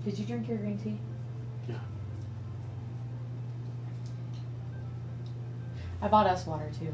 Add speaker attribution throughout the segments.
Speaker 1: Did you drink your green tea?
Speaker 2: Yeah.
Speaker 1: I bought us water too.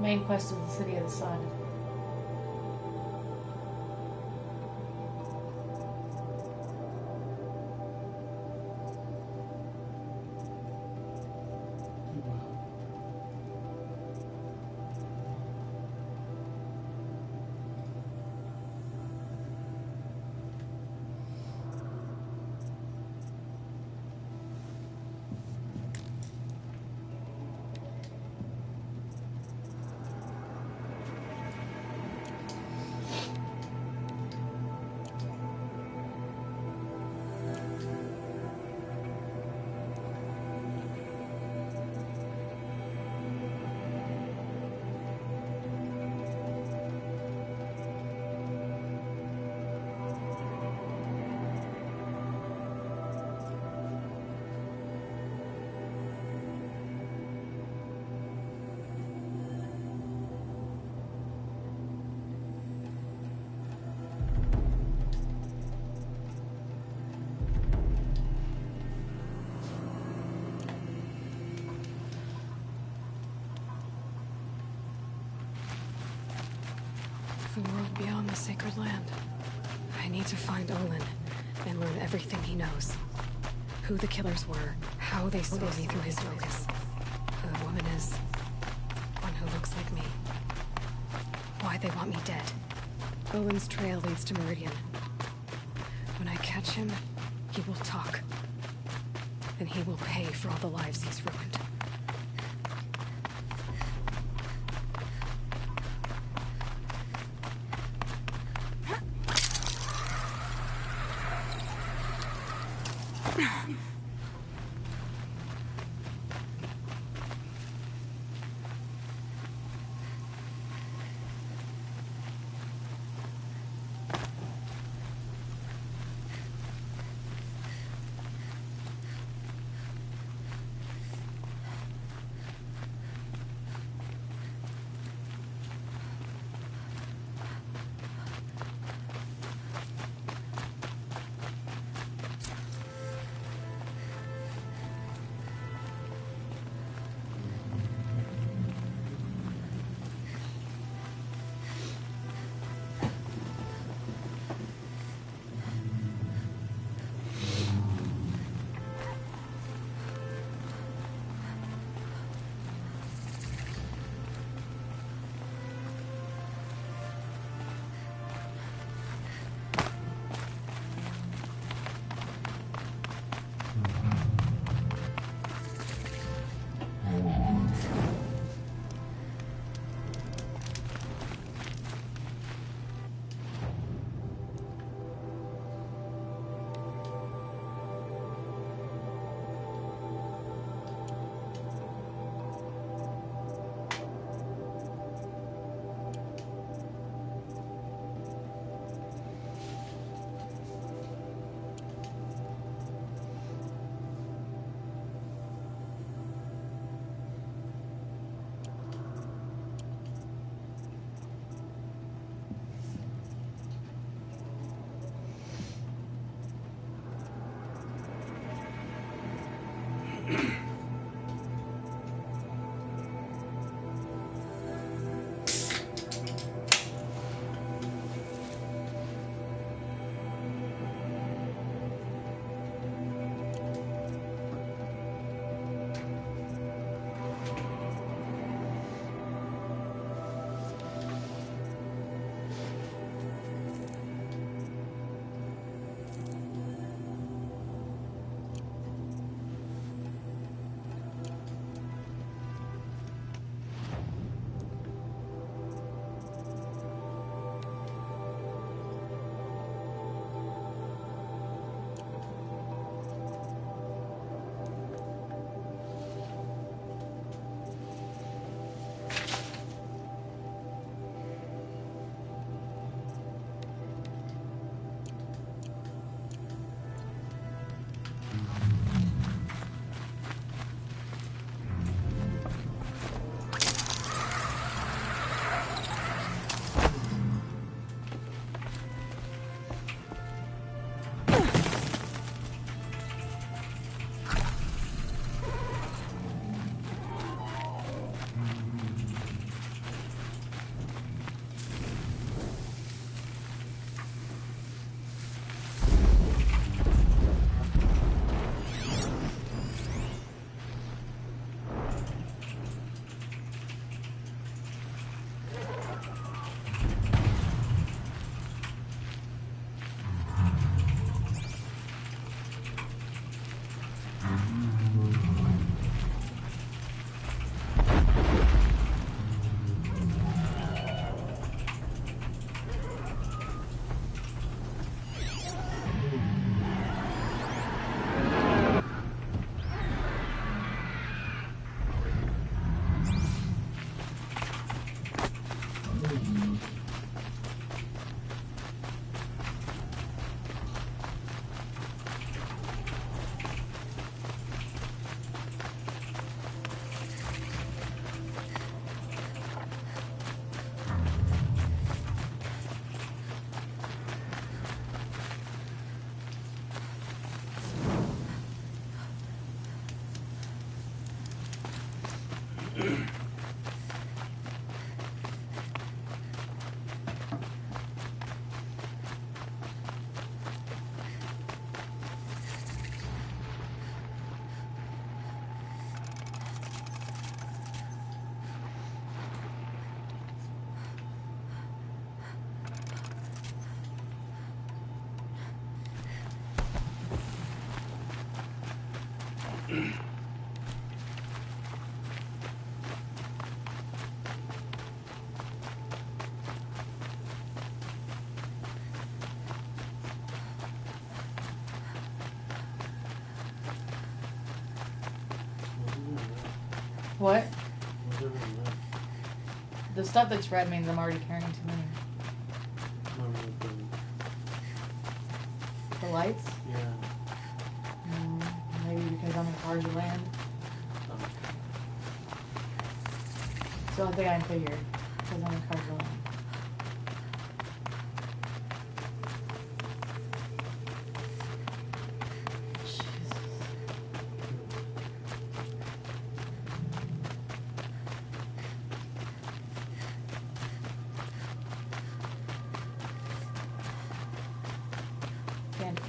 Speaker 1: Main quest of the City of the Sun.
Speaker 3: The world beyond the sacred land. I need to find Olin and learn everything he knows. Who the killers were, how they saw me through his focus. Who the woman is. One who looks like me. Why they want me dead. Olin's trail leads to Meridian. When I catch him, he will talk. Then he will pay for all the lives he's ruined.
Speaker 1: What?
Speaker 2: What's everything red?
Speaker 1: The stuff that's red means I'm already carrying too many.
Speaker 2: No, no,
Speaker 1: The lights?
Speaker 2: yeah.
Speaker 1: Maybe because I'm in Car's land.
Speaker 2: Oh.
Speaker 1: It's the only thing I can figure. Because I'm in Car's land. Jesus. Can't.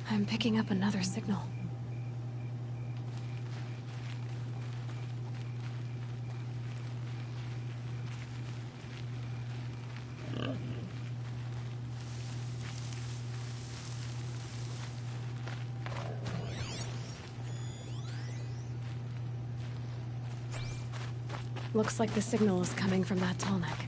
Speaker 3: I'm picking up another signal. Looks like the signal is coming from that tall neck.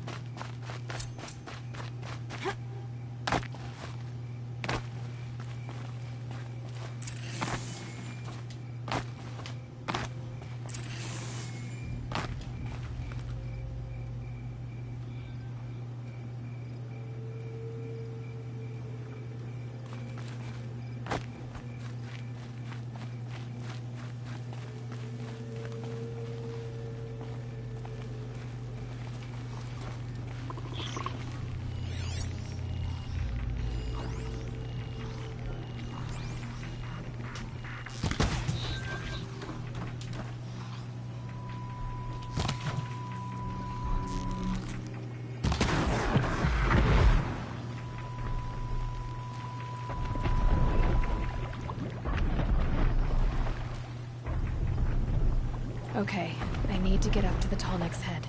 Speaker 3: Okay, I need to get up to the tall neck's head.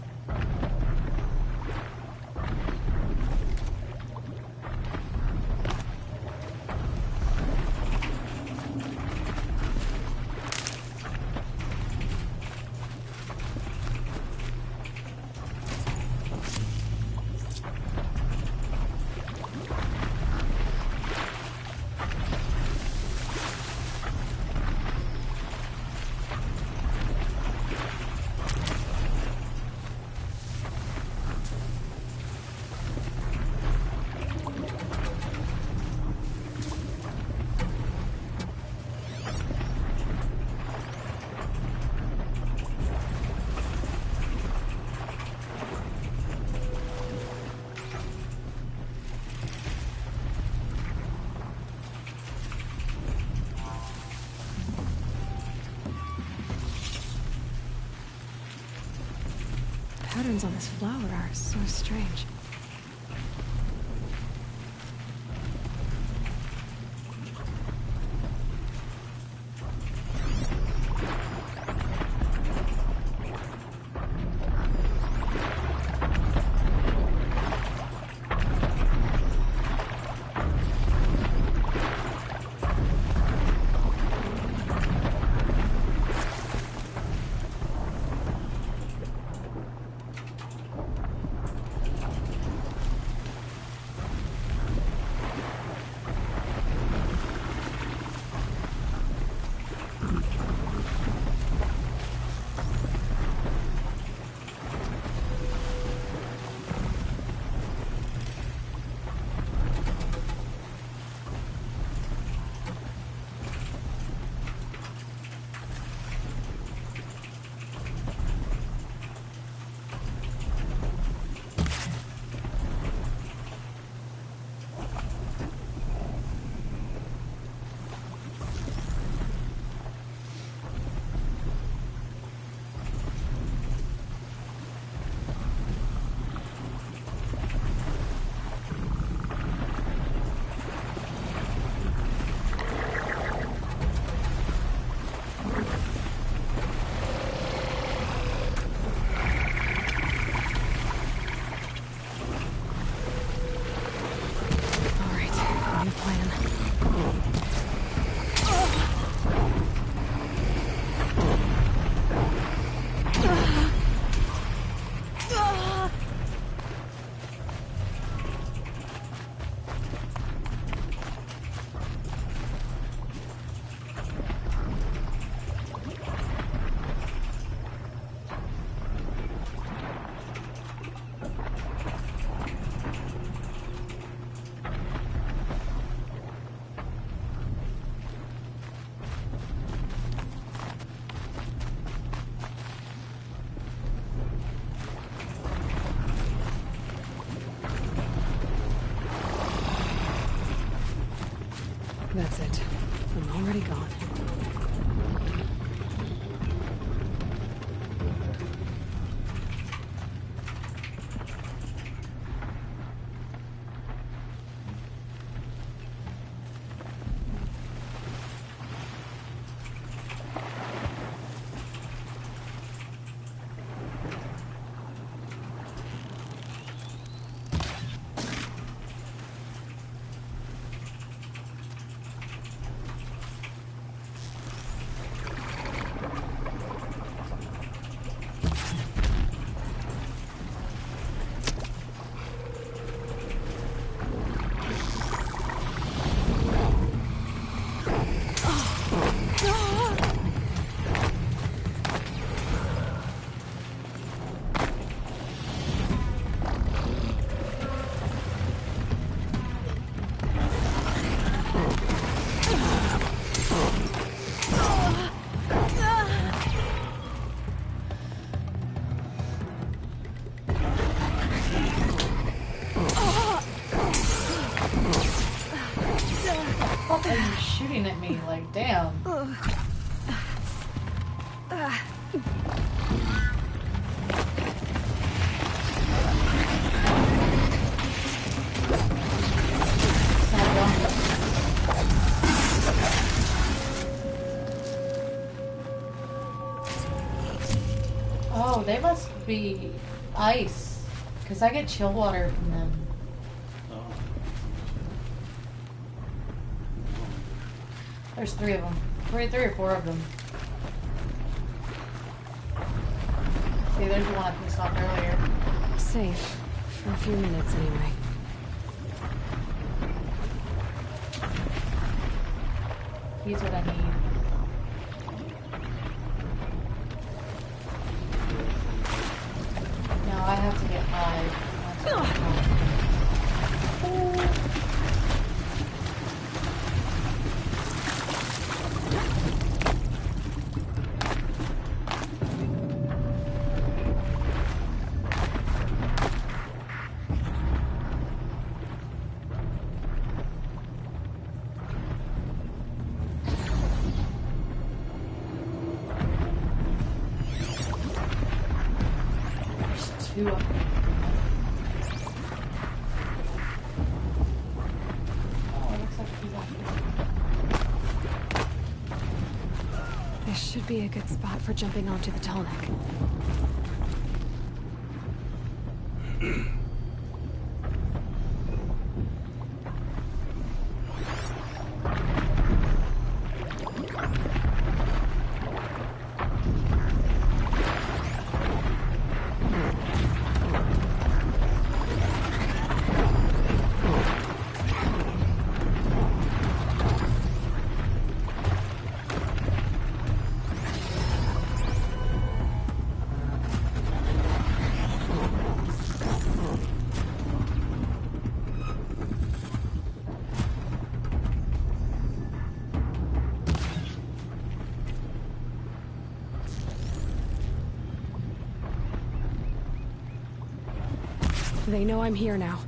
Speaker 3: Patterns on this flower are so strange. New plan. That's it. I'm already gone.
Speaker 1: What are you shooting at me? Like, damn. Oh, they must be ice. Because I get chill water from them.
Speaker 2: Oh.
Speaker 1: There's 3 of them. Three or 4 of them. See, there's the one I pissed off earlier.
Speaker 3: Safe. For a few minutes, anyway.
Speaker 1: He's what I need. No, I have to get high. There's 2 of them. Oh, it looks like he's out here.
Speaker 3: This should be a good spot for jumping onto the tall neck. They know I'm here now.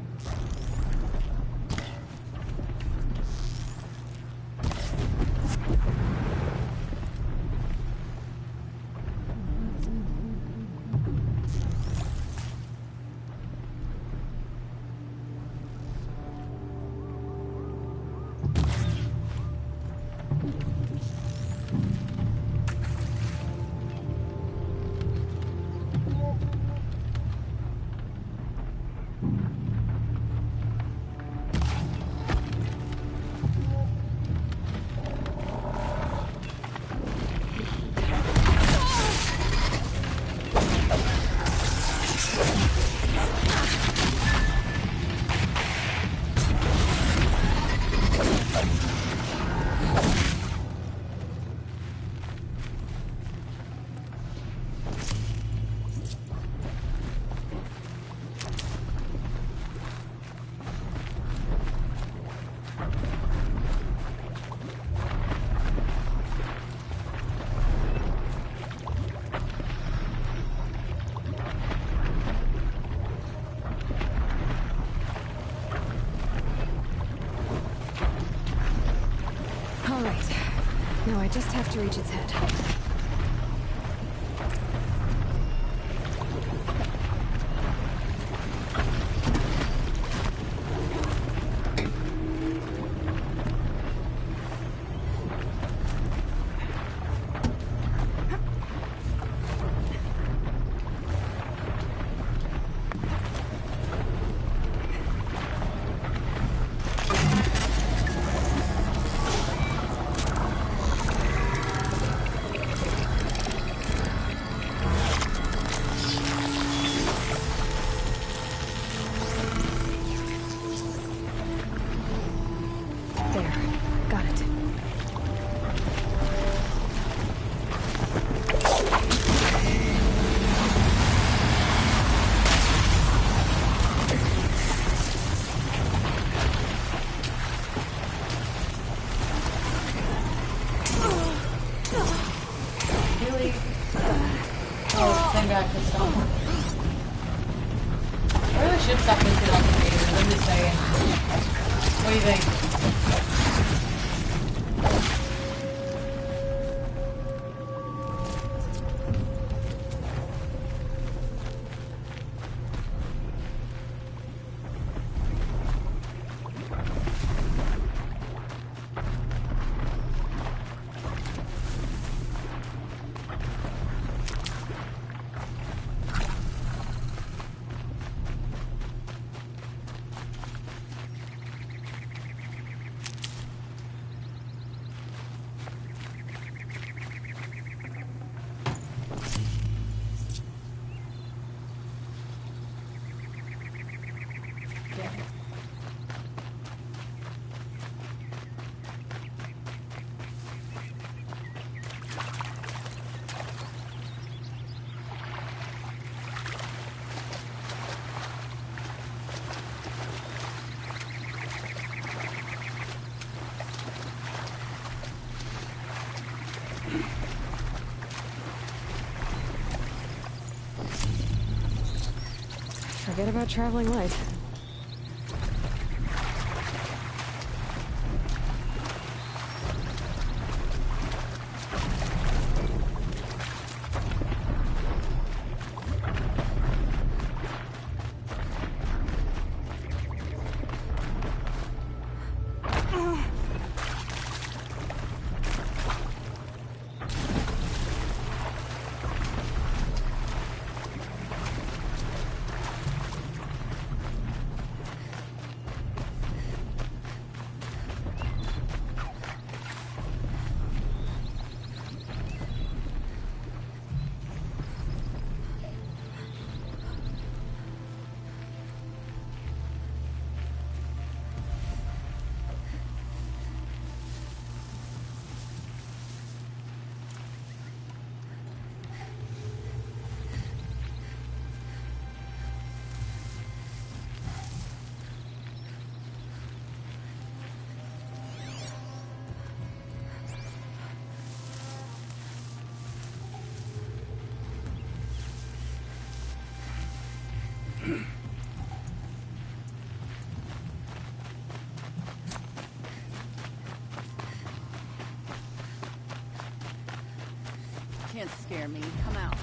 Speaker 3: Now I just have to reach its head. Forget about traveling light.
Speaker 4: Can't scare me. Come out.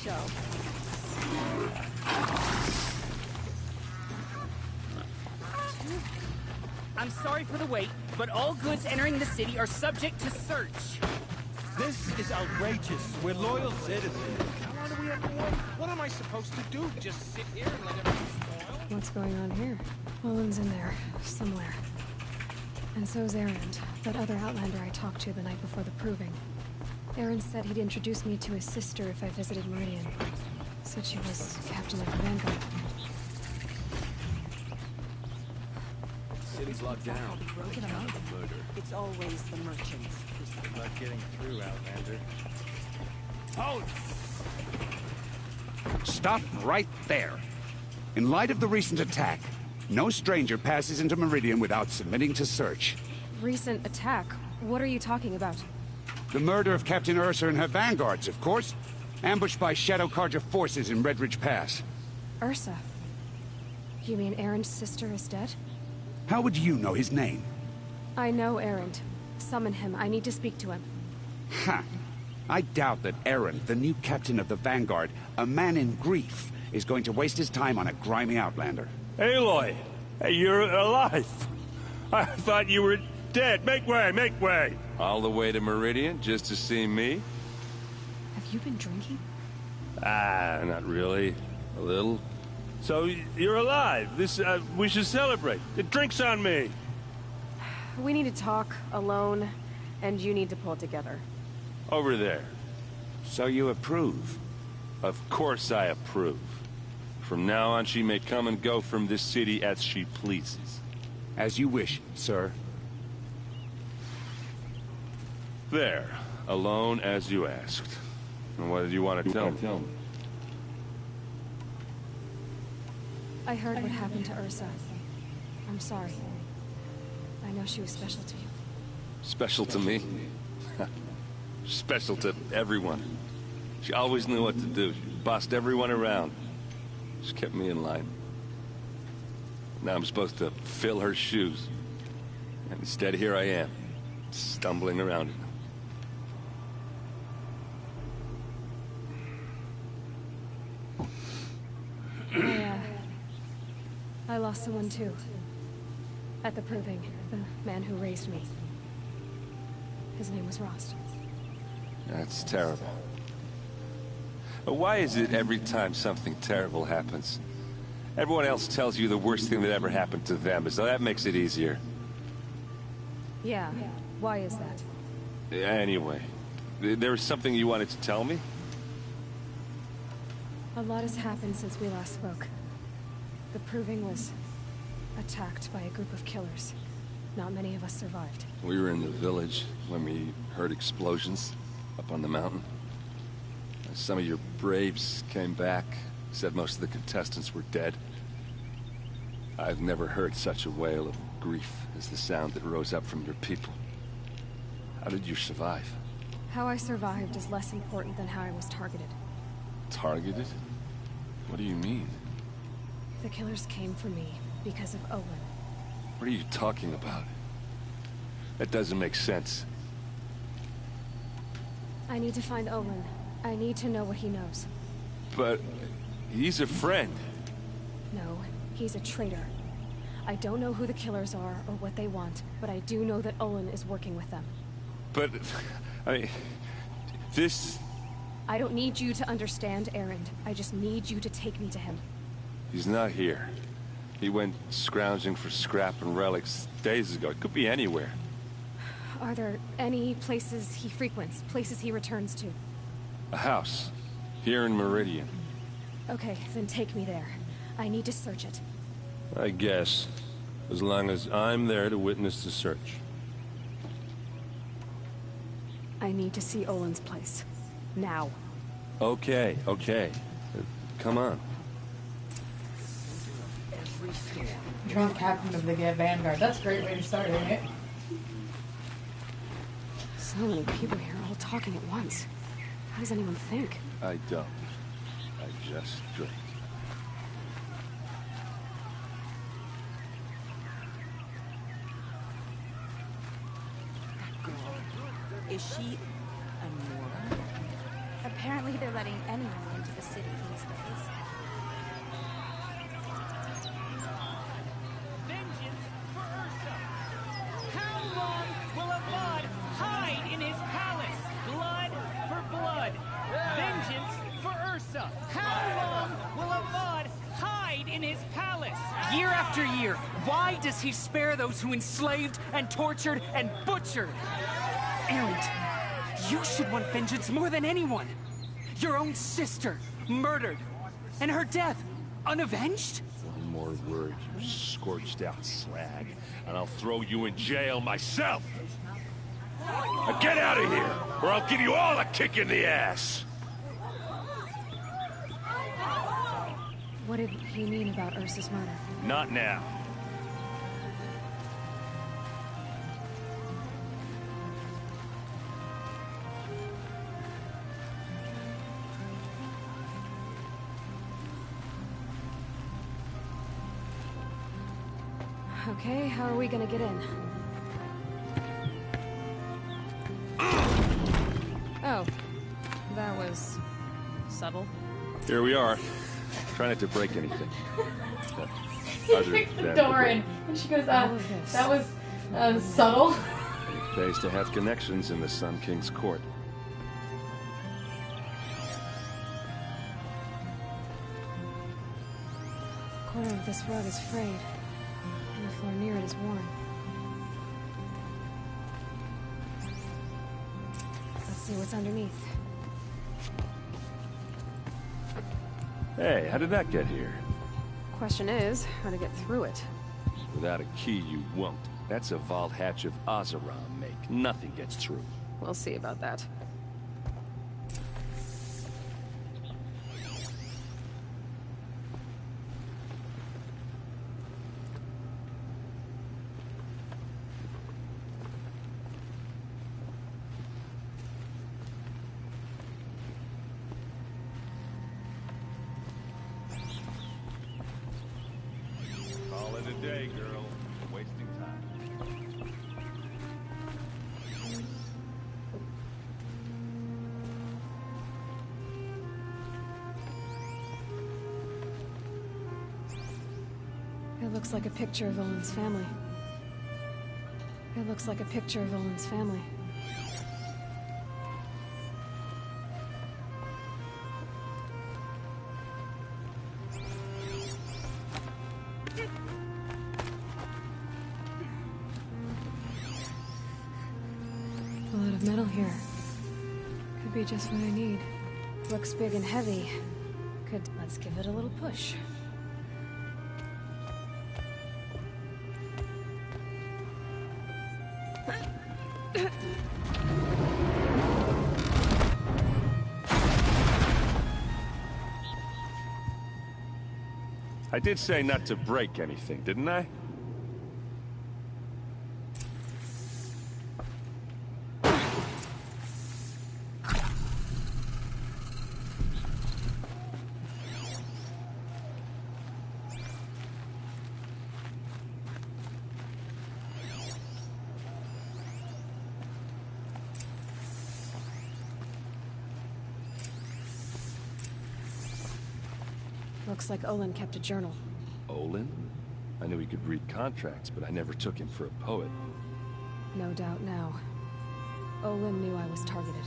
Speaker 3: show.
Speaker 4: I'm sorry for the wait, but all goods entering the city are subject to search.
Speaker 5: This is outrageous. We're loyal citizens.
Speaker 6: How long do we have to wait? What am I supposed to do? Just sit here and let everything spoil?
Speaker 3: What's going on here? Olin's in there, somewhere. And so's Erend, that other Outlander I talked to the night before the proving. Erend said he'd introduce me to his sister if I visited Meridian. Said she was captain of the Vanguard.
Speaker 7: City's locked down.
Speaker 3: Broken up.
Speaker 7: Murder.
Speaker 4: It's always the merchants.
Speaker 7: Good luck getting through, Outlander.
Speaker 5: Halt!
Speaker 8: Stop right there. In light of the recent attack, no stranger passes into Meridian without submitting to search.
Speaker 3: Recent attack? What are you talking about?
Speaker 8: The murder of Captain Ursa and her vanguards, of course. Ambushed by Shadow Carja forces in Redridge Pass.
Speaker 3: Ursa? You mean Erend's sister is dead?
Speaker 8: How would you know his name?
Speaker 3: I know Erend. Summon him. I need to speak to him.
Speaker 8: Ha! I doubt that Erend, the new captain of the Vanguard, a man in grief, is going to waste his time on a grimy Outlander.
Speaker 5: Aloy! Hey, you're alive! I thought you were dead. Make way, make way!
Speaker 9: All the way to Meridian just to see me?
Speaker 3: Have you been drinking?
Speaker 5: Ah, not really. A little. So, you're alive. We should celebrate. The drink's on me.
Speaker 3: We need to talk, alone, and you need to pull it together.
Speaker 9: Over there.
Speaker 8: So you approve?
Speaker 9: Of course I approve. From now on, she may come and go from this city as she pleases.
Speaker 8: As you wish, sir.
Speaker 9: There. Alone as you asked. And what did you want to tell me?
Speaker 3: I heard what happened to Ursa. I'm sorry. I know she was special to you.
Speaker 9: Special to me? Special to everyone. She always knew what to do. She bossed everyone around. She kept me in line. Now I'm supposed to fill her shoes. And instead, here I am, stumbling around in them.
Speaker 3: I lost someone too. At the proving, the man who raised me. His name was Rost.
Speaker 9: That's terrible. But why is it every time something terrible happens, everyone else tells you the worst thing that ever happened to them, as though that makes it easier?
Speaker 3: Yeah, why is that?
Speaker 9: Anyway, there was something you wanted to tell me?
Speaker 3: A lot has happened since we last spoke. The proving was attacked by a group of killers. Not many of us survived.
Speaker 9: We were in the village when we heard explosions up on the mountain. Some of your braves came back, said most of the contestants were dead. I've never heard such a wail of grief as the sound that rose up from your people. How did you survive?
Speaker 3: How I survived is less important than how I was targeted.
Speaker 9: Targeted? What do you mean?
Speaker 3: The killers came for me because of Olin.
Speaker 9: What are you talking about? That doesn't make sense.
Speaker 3: I need to find Olin. I need to know what he knows.
Speaker 9: But he's a friend.
Speaker 3: No, he's a traitor. I don't know who the killers are or what they want, but I do know that Olin is working with them.
Speaker 9: But, I mean, this...
Speaker 3: I don't need you to understand, Erend. I just need you to take me to him.
Speaker 9: He's not here. He went scrounging for scrap and relics days ago. It could be anywhere.
Speaker 3: Are there any places he frequents, places he returns to?
Speaker 9: A house. Here in Meridian.
Speaker 3: Okay, then take me there. I need to search it.
Speaker 5: I guess. As long as I'm there to witness the search.
Speaker 3: I need to see Olin's place. Now.
Speaker 5: Okay, okay. Come on.
Speaker 1: Drunk captain of the Vanguard. That's a great way to start, isn't it?
Speaker 3: So many people here, all talking at once. How does anyone think?
Speaker 9: I don't. I just drink.
Speaker 4: Is she a Nora?
Speaker 10: Apparently they're letting anyone into the city these days.
Speaker 4: Vengeance for Ursa! How long will a Vod hide in his palace? Blood for blood. Vengeance for Ursa! How long will a Vod hide in his palace? Year after year, why does he spare those who enslaved and tortured and butchered? Erend, you should want vengeance more than anyone. Your own sister, murdered, and her death, unavenged?
Speaker 5: One more word, you scorched out slag, and I'll throw you in jail myself! Now get out of here, or I'll give you all a kick in the ass!
Speaker 3: What did he mean about Ursa's murder?
Speaker 5: Not now.
Speaker 3: Okay, how are we gonna get in? Oh, that was subtle.
Speaker 5: Here we are. Try not to break anything.
Speaker 1: He kicks the door in, and she goes, that was subtle.
Speaker 5: It pays to have connections in the Sun King's court.
Speaker 3: The corner of this rug is frayed, and the floor near it is worn. Let's see what's underneath.
Speaker 5: Hey, how did that get here?
Speaker 3: Question is, how to get through it.
Speaker 5: Without a key, you won't. That's a vault hatch of Azeram make. Nothing gets through.
Speaker 3: We'll see about that.
Speaker 5: Call it a day, girl. Wasting time.
Speaker 3: It looks like a picture of Olin's family. It looks like a picture of Olin's family. A lot of metal here. Could be just what I need. Looks big and heavy. Let's give it a little push.
Speaker 5: I did say not to break anything, didn't I?
Speaker 3: Looks like Olin kept a journal.
Speaker 5: Olin? I knew he could read contracts, but I never took him for a poet.
Speaker 3: No doubt now. Olin knew I was targeted.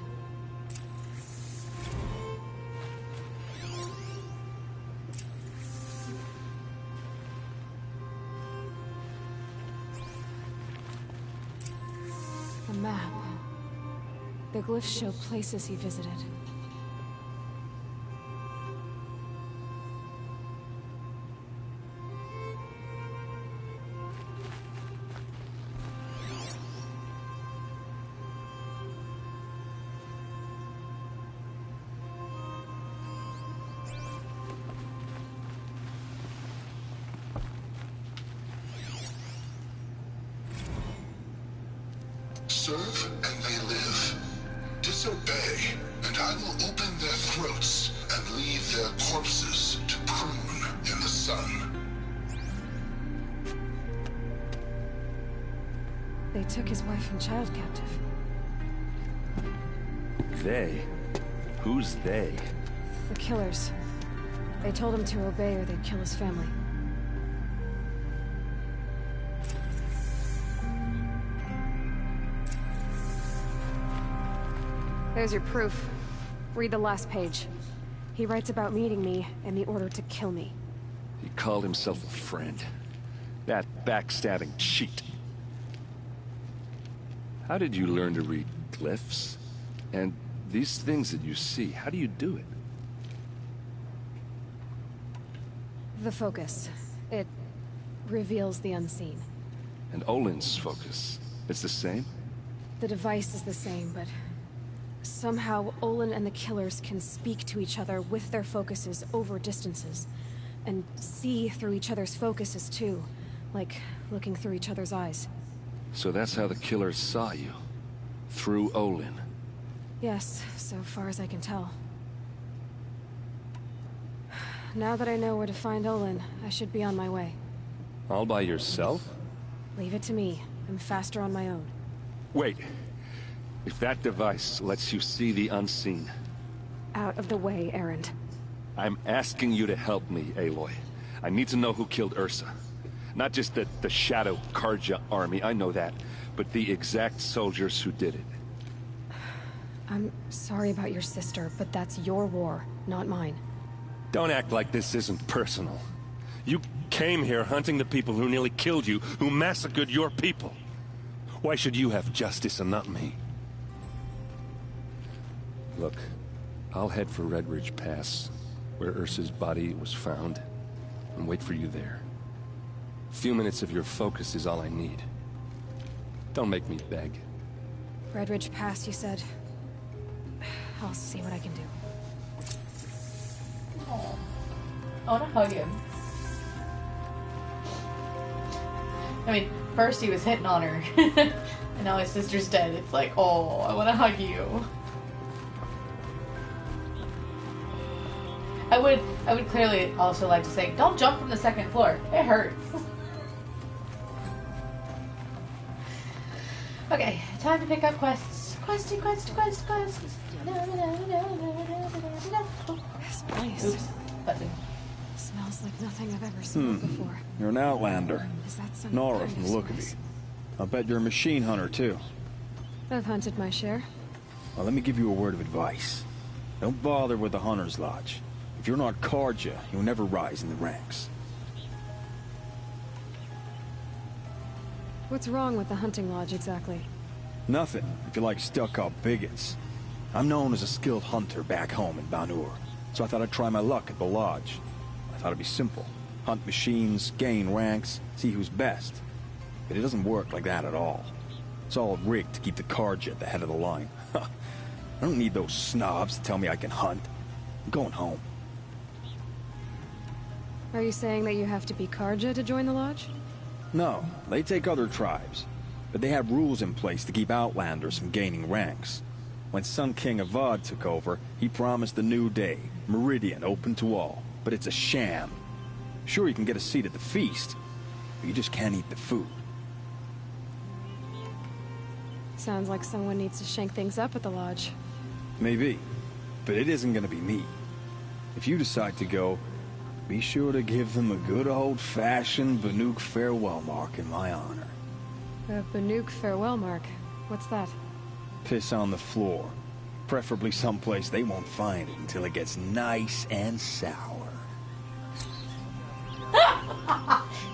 Speaker 3: A map. The glyphs show places he visited.
Speaker 11: Serve and they live. Disobey, and I will open their throats and leave their corpses to prune in the sun.
Speaker 3: They took his wife and child captive.
Speaker 5: They?
Speaker 9: Who's they?
Speaker 3: The killers. They told him to obey or they'd kill his family. There's your proof. Read the last page. He writes about meeting me and the order to kill me.
Speaker 9: He called himself a friend. That backstabbing cheat. How did you learn to read glyphs? And these things that you see, how do you do it?
Speaker 3: The focus. It reveals the unseen.
Speaker 9: And Olin's focus, it's the same?
Speaker 3: The device is the same, but somehow Olin and the killers can speak to each other with their focuses over distances. And see through each other's focuses too. Like looking through each other's eyes.
Speaker 9: So that's how the killers saw you? Through Olin?
Speaker 3: Yes, so far as I can tell. Now that I know where to find Olin, I should be on my way.
Speaker 9: All by yourself?
Speaker 3: Leave it to me. I'm faster on my own.
Speaker 9: Wait. If that device lets you see the unseen...
Speaker 3: Out of the way, Erend.
Speaker 9: I'm asking you to help me, Aloy. I need to know who killed Ursa. Not just the Shadow Karja army, I know that, but the exact soldiers who did it.
Speaker 3: I'm sorry about your sister, but that's your war, not mine.
Speaker 9: Don't act like this isn't personal. You came here hunting the people who nearly killed you, who massacred your people. Why should you have justice and not me? Look, I'll head for Red Ridge Pass, where Ursa's body was found, and wait for you there. A few minutes of your focus is all I need. Don't make me beg.
Speaker 3: Red Ridge Pass, you said. I'll see what I can do.
Speaker 1: Oh. I want to hug him. I mean, first he was hitting on her, and now his sister's dead. It's like, oh, I want to hug you. I would clearly also like to say, don't jump from the second floor. It hurts. Okay, time to pick up quests. Quest. No.
Speaker 3: This place.
Speaker 1: Oops. Button.
Speaker 3: Smells like nothing I've ever smelled before.
Speaker 12: You're an outlander.
Speaker 3: Is that some
Speaker 12: Nora
Speaker 3: kind
Speaker 12: from
Speaker 3: of
Speaker 12: the look of you.
Speaker 3: spice?
Speaker 12: I'll bet you're a machine hunter, too.
Speaker 3: I've hunted my share.
Speaker 12: Well, let me give you a word of advice. Don't bother with the Hunter's Lodge. If you're not Karja, you'll never rise in the ranks.
Speaker 3: What's wrong with the hunting lodge, exactly?
Speaker 12: Nothing, if you like stuck-up bigots. I'm known as a skilled hunter back home in Banur, so I thought I'd try my luck at the lodge. I thought it'd be simple. Hunt machines, gain ranks, see who's best. But it doesn't work like that at all. It's all rigged to keep the Karja at the head of the line. I don't need those snobs to tell me I can hunt. I'm going home.
Speaker 3: Are you saying that you have to be Karja to join the lodge?
Speaker 12: No, they take other tribes. But they have rules in place to keep outlanders from gaining ranks. When Sun King Avad took over, he promised a new day, Meridian open to all. But it's a sham. Sure, you can get a seat at the feast, but you just can't eat the food.
Speaker 3: Sounds like someone needs to shake things up at the lodge.
Speaker 12: Maybe, but it isn't gonna be me. If you decide to go, be sure to give them a good old-fashioned Banuk farewell mark in my honor.
Speaker 3: A Banuk farewell mark. What's that?
Speaker 12: Piss on the floor. Preferably someplace they won't find it until it gets nice and sour.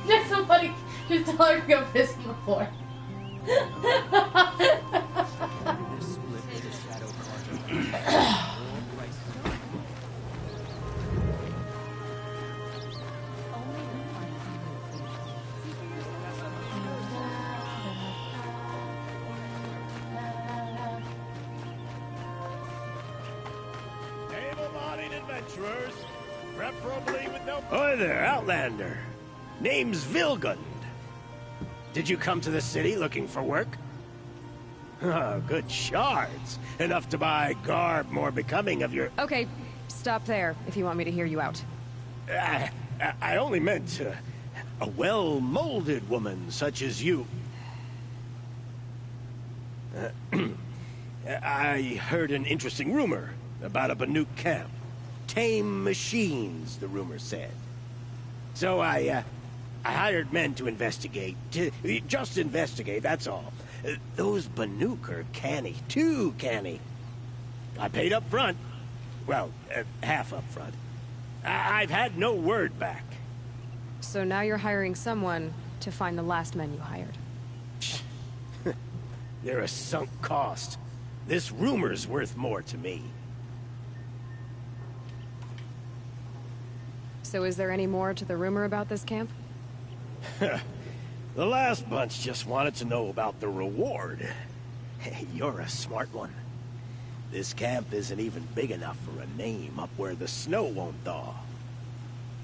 Speaker 1: Just somebody just tell her to go piss on the floor.
Speaker 13: Able-bodied adventurers, preferably with no...
Speaker 14: Hi there, Outlander. Name's Vilgund. Did you come to the city looking for work? Oh, good shards. Enough to buy garb more becoming of your...
Speaker 3: Okay, stop there if you want me to hear you out.
Speaker 14: I only meant a well-molded woman such as you. I heard an interesting rumor. About a Banuk camp. Tame machines, the rumor said. So I hired men to investigate. Just investigate, that's all. Those Banuk are canny. Too canny. I paid up front. Well, half up front. I've had no word back.
Speaker 3: So now you're hiring someone to find the last men you hired.
Speaker 14: They're a sunk cost. This rumor's worth more to me.
Speaker 3: So is there any more to the rumor about this camp?
Speaker 14: The last bunch just wanted to know about the reward. Hey, you're a smart one. This camp isn't even big enough for a name up where the snow won't thaw.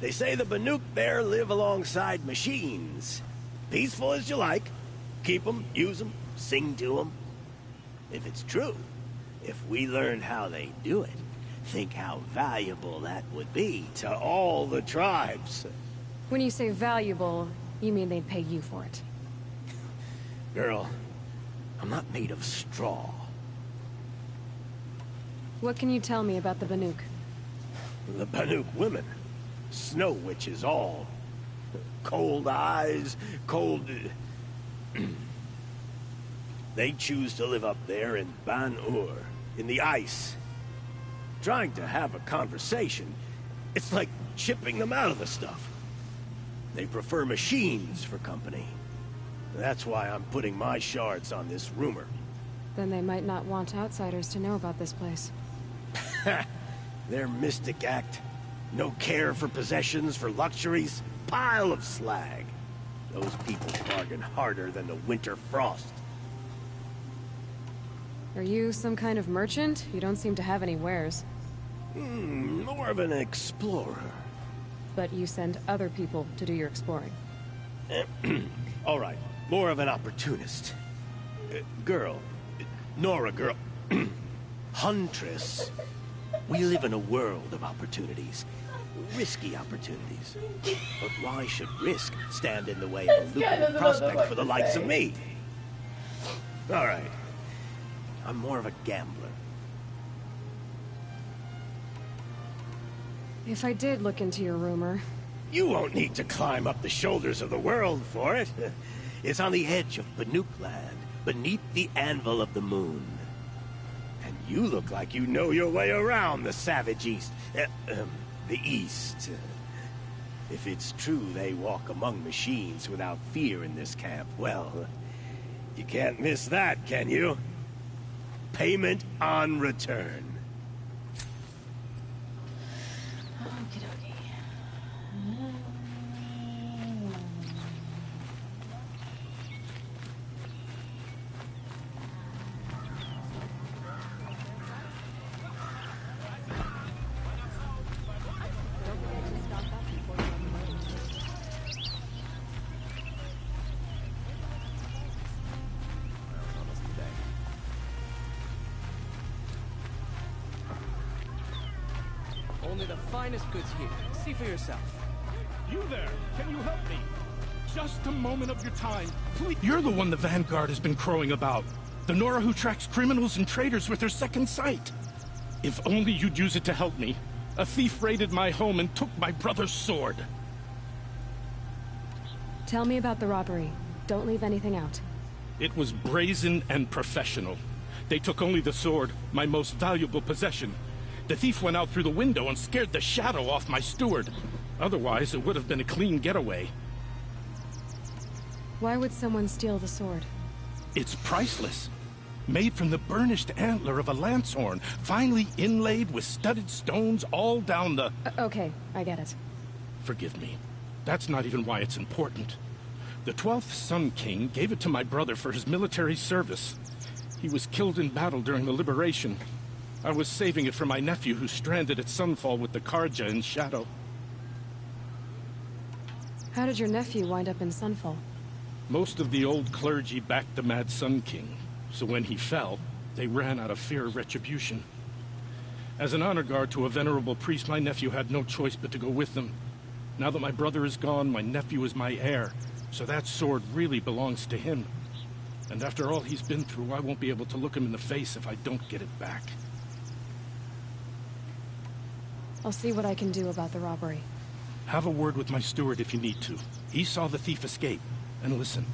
Speaker 14: They say the Banuk there live alongside machines. Peaceful as you like. Keep them, use them, sing to them. If it's true, if we learned how they do it, think how valuable that would be to all the tribes.
Speaker 3: When you say valuable, you mean they'd pay you for it.
Speaker 14: Girl, I'm not made of straw.
Speaker 3: What can you tell me about the Banuk?
Speaker 14: The Banuk women. Snow witches all. Cold eyes, cold... They choose to live up there in Ban-Ur, in the ice. Trying to have a conversation, it's like chipping them out of the stuff. They prefer machines for company. That's why I'm putting my shards on this rumor.
Speaker 3: Then they might not want outsiders to know about this place.
Speaker 14: Their mystic act. No care for possessions, for luxuries. Pile of slag. Those people bargain harder than the winter frost.
Speaker 3: Are you some kind of merchant? You don't seem to have any wares.
Speaker 14: More of an explorer.
Speaker 3: But you send other people to do your exploring.
Speaker 14: All right, more of an opportunist. Girl. Nora girl. Huntress. We live in a world of opportunities. Risky opportunities. But why should risk stand in the way of a lucrative prospect for the likes of me? All right. I'm more of a gambler.
Speaker 3: If I did look into your rumor...
Speaker 14: You won't need to climb up the shoulders of the world for it. It's on the edge of Banuk land, beneath the anvil of the moon. And you look like you know your way around the savage east. The east. If it's true they walk among machines without fear in this camp, well, you can't miss that, can you? Payment on return.
Speaker 6: Only the finest goods here. See for yourself.
Speaker 13: You there! Can you help me? Just a moment of your time, please. You're the one the Vanguard has been crowing about. The Nora who tracks criminals and traitors with her second sight. If only you'd use it to help me. A thief raided my home and took my brother's sword.
Speaker 3: Tell me about the robbery. Don't leave anything out.
Speaker 13: It was brazen and professional. They took only the sword, my most valuable possession. The thief went out through the window and scared the shadow off my steward. Otherwise, it would have been a clean getaway.
Speaker 3: Why would someone steal the sword?
Speaker 13: It's priceless. Made from the burnished antler of a lancehorn, finely inlaid with studded stones all down the...
Speaker 3: Okay, I get it.
Speaker 13: Forgive me. That's not even why it's important. The 12th Sun King gave it to my brother for his military service. He was killed in battle during the liberation. I was saving it for my nephew who's stranded at Sunfall with the Karja in Shadow.
Speaker 3: How did your nephew wind up in Sunfall?
Speaker 13: Most of the old clergy backed the Mad Sun King, so when he fell, they ran out of fear of retribution. As an honor guard to a venerable priest, my nephew had no choice but to go with them. Now that my brother is gone, my nephew is my heir, so that sword really belongs to him. And after all he's been through, I won't be able to look him in the face if I don't get it back.
Speaker 3: I'll see what I can do about the robbery.
Speaker 13: Have a word with my steward if you need to. He saw the thief escape. And listen,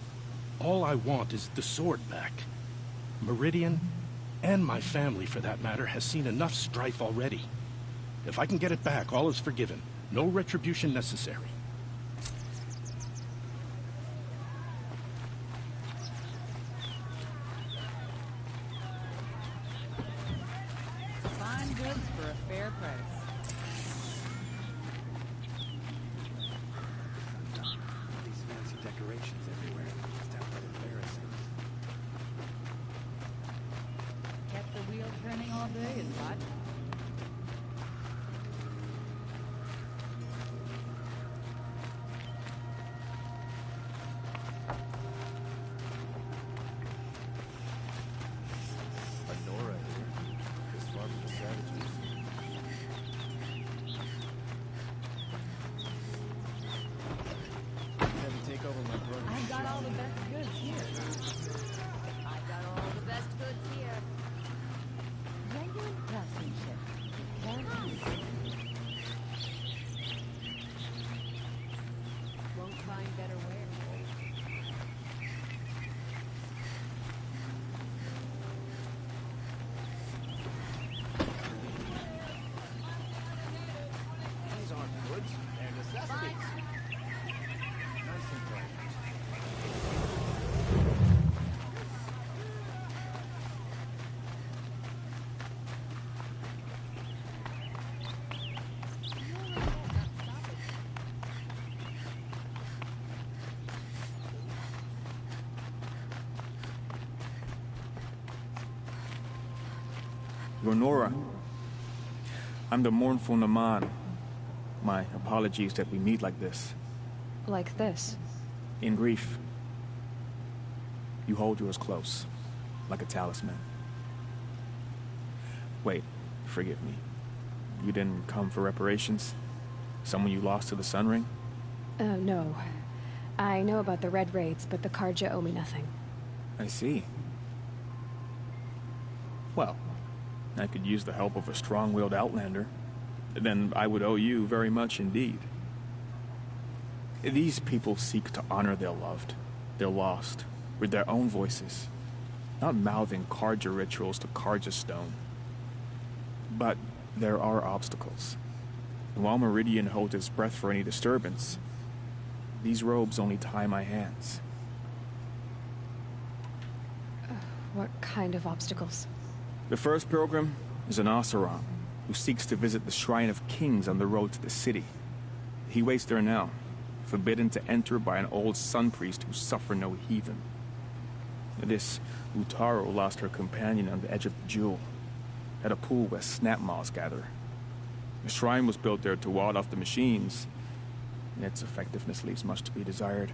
Speaker 13: all I want is the sword back. Meridian, and my family for that matter, has seen enough strife already. If I can get it back, all is forgiven. No retribution necessary.
Speaker 15: Fine goods for a fair price.
Speaker 7: These fancy decorations everywhere. It's downright embarrassing.
Speaker 15: Kept the wheel turning all day and what?
Speaker 7: Lenora here. This far from the savages. Had to take over my brother's
Speaker 15: I've got
Speaker 7: ship.
Speaker 15: all the best goods here. I've got all the best goods here. Genuine craftsmanship. Won't find better wear.
Speaker 7: These aren't goods, they're necessities. Nice and bright.
Speaker 16: Lenora, I'm the mournful Naman. My apologies that we meet like this.
Speaker 3: Like this.
Speaker 16: In grief. You hold yours close, like a talisman. Wait, forgive me. You didn't come for reparations? Someone you lost to the Sun Ring?
Speaker 3: No. I know about the Red Raids, but the Karja owe me nothing.
Speaker 16: I see. Well, I could use the help of a strong-willed outlander. Then I would owe you very much indeed. These people seek to honor their loved, their lost, with their own voices, not mouthing Karja rituals to Karja stone. But there are obstacles. And while Meridian holds its breath for any disturbance, these robes only tie my hands.
Speaker 3: What kind of obstacles?
Speaker 16: The first pilgrim is an Oseram who seeks to visit the Shrine of Kings on the road to the city. He waits there now, forbidden to enter by an old sun priest who suffer no heathen. This Utaro lost her companion on the edge of the jewel, at a pool where snap moths gather. The shrine was built there to ward off the machines, and its effectiveness leaves much to be desired.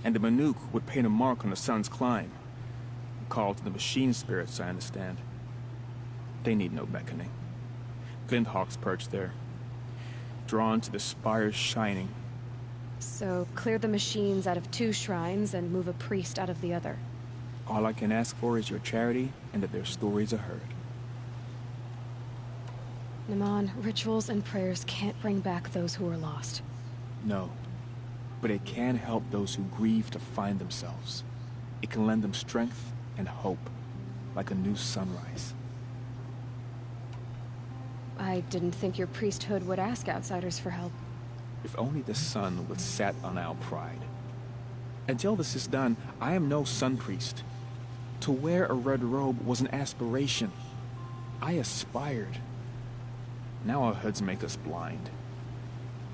Speaker 16: And the Manuk would paint a mark on the sun's climb, a call to the machine spirits, I understand. They need no beckoning. Glinthawks perch there, drawn to the spire's shining.
Speaker 3: So, clear the machines out of 2 shrines and move a priest out of the other.
Speaker 16: All I can ask for is your charity and that their stories are heard.
Speaker 3: Naman, rituals and prayers can't bring back those who are lost.
Speaker 16: No, but it can help those who grieve to find themselves. It can lend them strength and hope, like a new sunrise.
Speaker 3: I didn't think your priesthood would ask outsiders for help.
Speaker 16: If only the sun would set on our pride. Until this is done, I am no sun priest. To wear a red robe was an aspiration. I aspired. Now our hoods make us blind.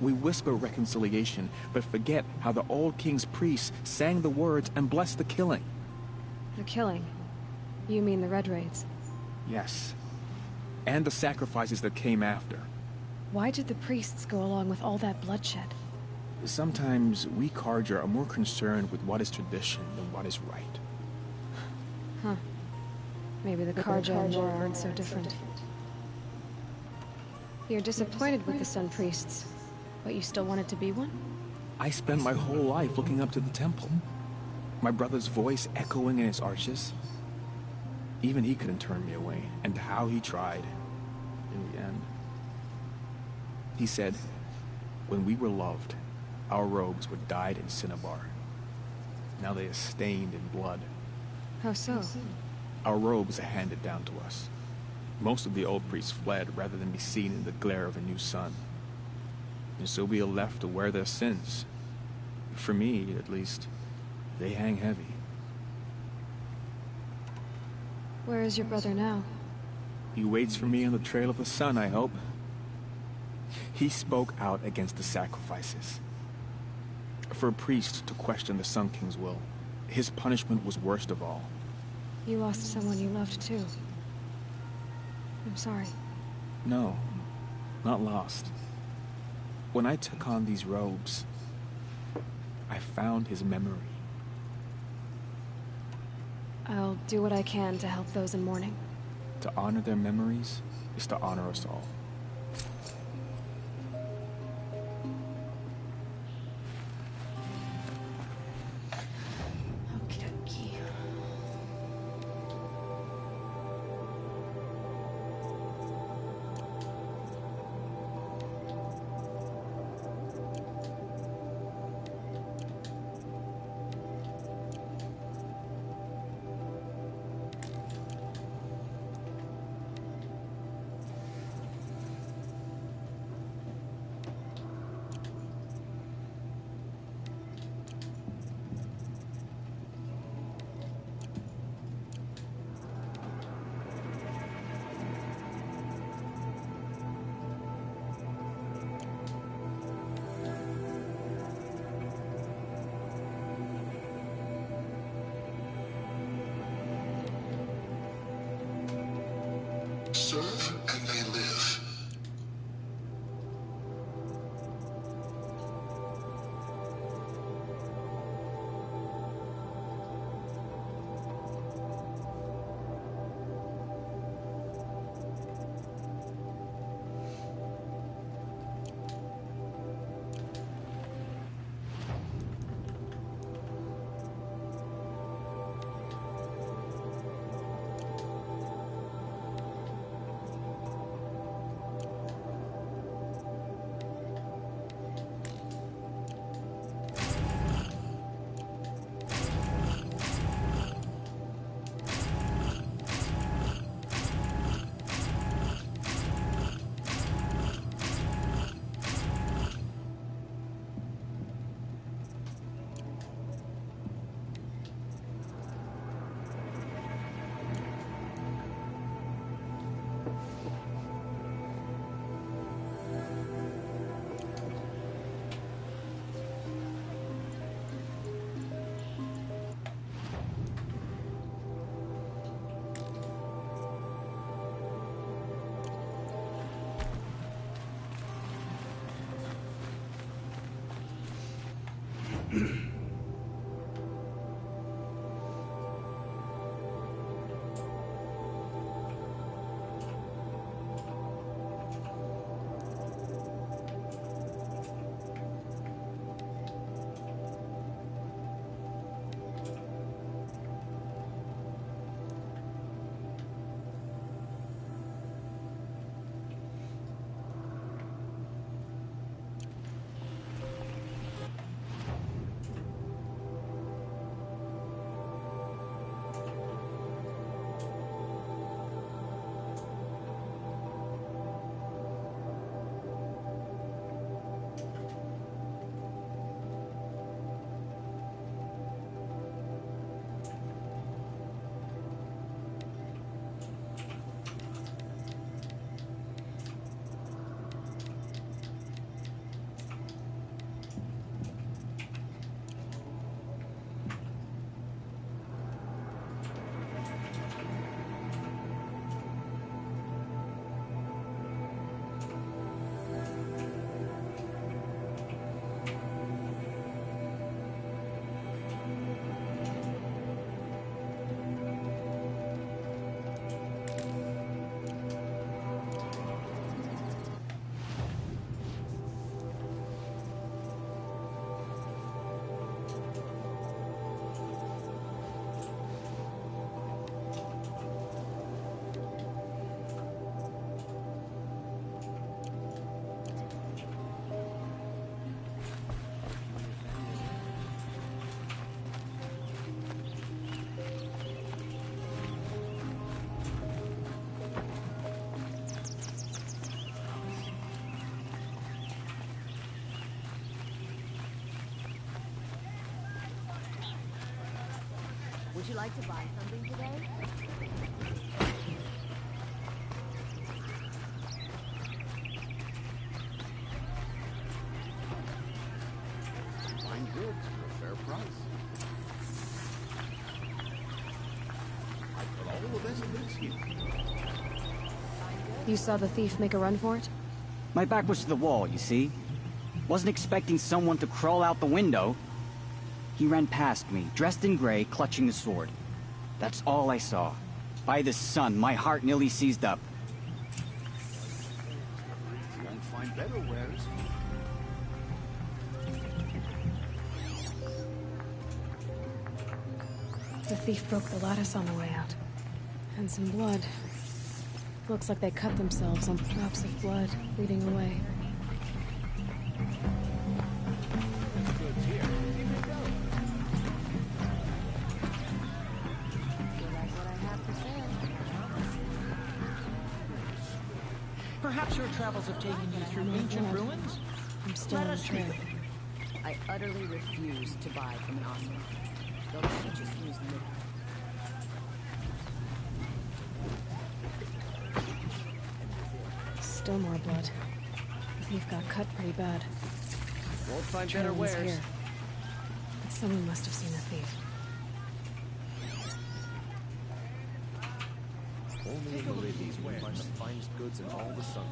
Speaker 16: We whisper reconciliation, but forget how the old king's priests sang the words and blessed the killing.
Speaker 3: The killing? You mean the Red Raids?
Speaker 16: Yes. And the sacrifices that came after.
Speaker 3: Why did the priests go along with all that bloodshed?
Speaker 16: Sometimes we Karja are more concerned with what is tradition than what is right.
Speaker 3: Huh. Maybe the Karja and Nora aren't so different. You're disappointed with the Sun Priests, but you still wanted to be one?
Speaker 16: I spent my whole life looking up to the temple. My brother's voice echoing in its arches. Even he couldn't turn me away, and how he tried. In the end, He said, when we were loved, our robes were dyed in cinnabar. Now they are stained in blood.
Speaker 3: How so?
Speaker 16: Our robes are handed down to us. Most of the old priests fled rather than be seen in the glare of a new sun. And so we are left to wear their sins. For me, at least, they hang heavy.
Speaker 3: Where is your brother now?
Speaker 16: He waits for me on the trail of the sun, I hope. He spoke out against the sacrifices. For a priest to question the Sun King's will, his punishment was worst of all.
Speaker 3: You lost someone you loved too. I'm sorry.
Speaker 16: No, not lost. When I took on these robes, I found his memory.
Speaker 3: I'll do what I can to help those in mourning.
Speaker 16: To honor their memories is to honor us all.
Speaker 1: Okey-dokey.
Speaker 11: Serve and they live.
Speaker 15: Would you like to buy something today?
Speaker 8: Fine goods for a fair price. I put all the best goods here.
Speaker 3: You saw the thief make a run for it?
Speaker 17: My back was to the wall, you see? Wasn't expecting someone to crawl out the window. He ran past me, dressed in gray, clutching the sword. That's all I saw. By the sun, my heart nearly seized up.
Speaker 8: You won't find better wares.
Speaker 3: The thief broke the lattice on the way out. And some blood. Looks like they cut themselves on drops of blood leading away.
Speaker 8: Goods here. Give it a go.
Speaker 15: You like what I have to say?
Speaker 18: Perhaps your travels have taken you through ancient ruins?
Speaker 3: I'm still
Speaker 18: Let
Speaker 3: on
Speaker 18: us
Speaker 3: the trail.
Speaker 18: treat them.
Speaker 15: I utterly refuse to buy from an Osman. They'll teach us who's living.
Speaker 3: Still more blood. The thief got cut pretty bad.
Speaker 7: Won't find
Speaker 3: Trail
Speaker 7: better
Speaker 3: was
Speaker 7: wares.
Speaker 3: here. But someone must have seen the thief.
Speaker 7: Only in the Libby's will you find the finest goods in all the Sun.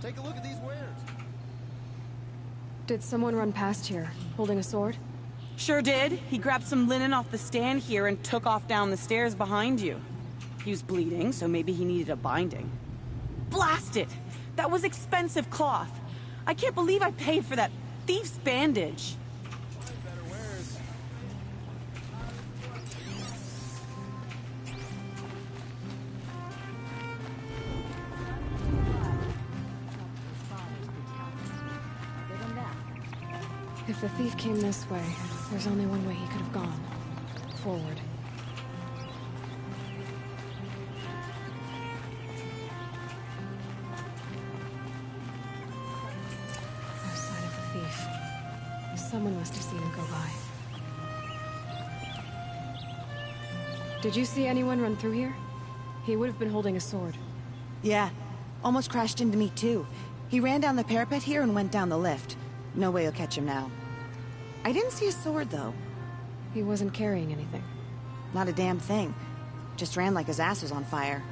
Speaker 7: Take a look at these wares.
Speaker 3: Did someone run past here, holding a sword?
Speaker 19: Sure did. He grabbed some linen off the stand here and took off down the stairs behind you. He was bleeding, so maybe he needed a binding. Blast it! That was expensive cloth. I can't believe I paid for that thief's bandage.
Speaker 7: Find better wares.
Speaker 3: If the thief came this way, there's only one way he could have gone. Forward. No sign of the thief. Someone must have seen him go by. Did you see anyone run through here? He would have been holding a sword.
Speaker 19: Yeah, almost crashed into me too. He ran down the parapet here and went down the lift. No way you'll catch him now. I didn't see a sword, though.
Speaker 3: He wasn't carrying anything.
Speaker 19: Not a damn thing. Just ran like his ass was on fire.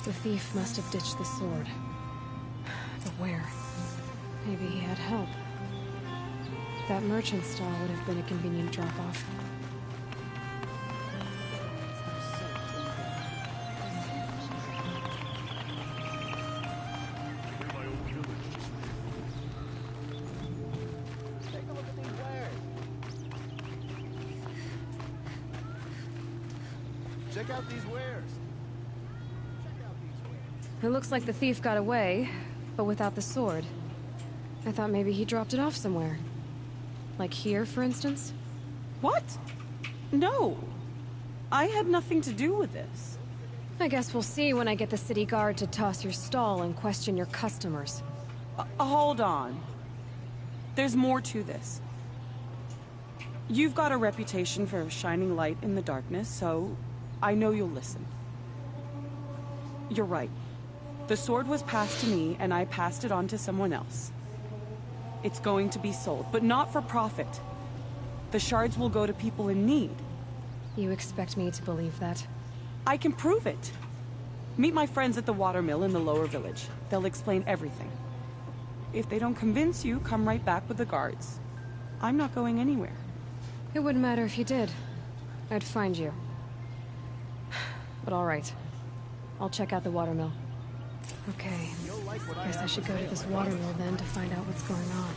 Speaker 3: The thief must have ditched the sword. But where? Maybe he had help. That merchant stall would have been a convenient drop-off.
Speaker 7: Take a look at these wares. Check out these wares.
Speaker 3: It looks like the thief got away, but without the sword. I thought maybe he dropped it off somewhere. Like here, for instance?
Speaker 19: What? No. I had nothing to do with this.
Speaker 3: I guess we'll see when I get the city guard to toss your stall and question your customers.
Speaker 19: Hold on. There's more to this. You've got a reputation for shining light in the darkness, so I know you'll listen. You're right. The sword was passed to me, and I passed it on to someone else. It's going to be sold, but not for profit. The shards will go to people in need.
Speaker 3: You expect me to believe that?
Speaker 19: I can prove it. Meet my friends at the watermill in the lower village. They'll explain everything. If they don't convince you, come right back with the guards. I'm not going anywhere.
Speaker 3: It wouldn't matter if you did. I'd find you. But all right. I'll check out the watermill. Okay. Guess I should go to this watermill then to find out what's going on.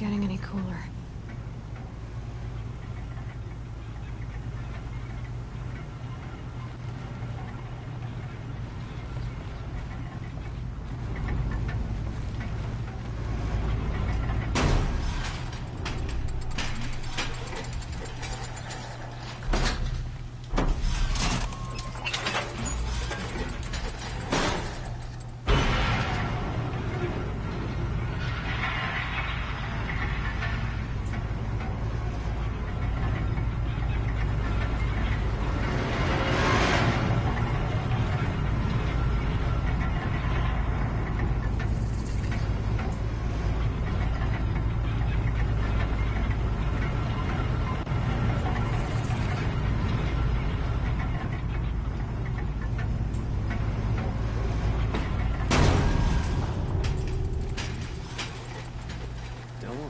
Speaker 3: getting any cooler.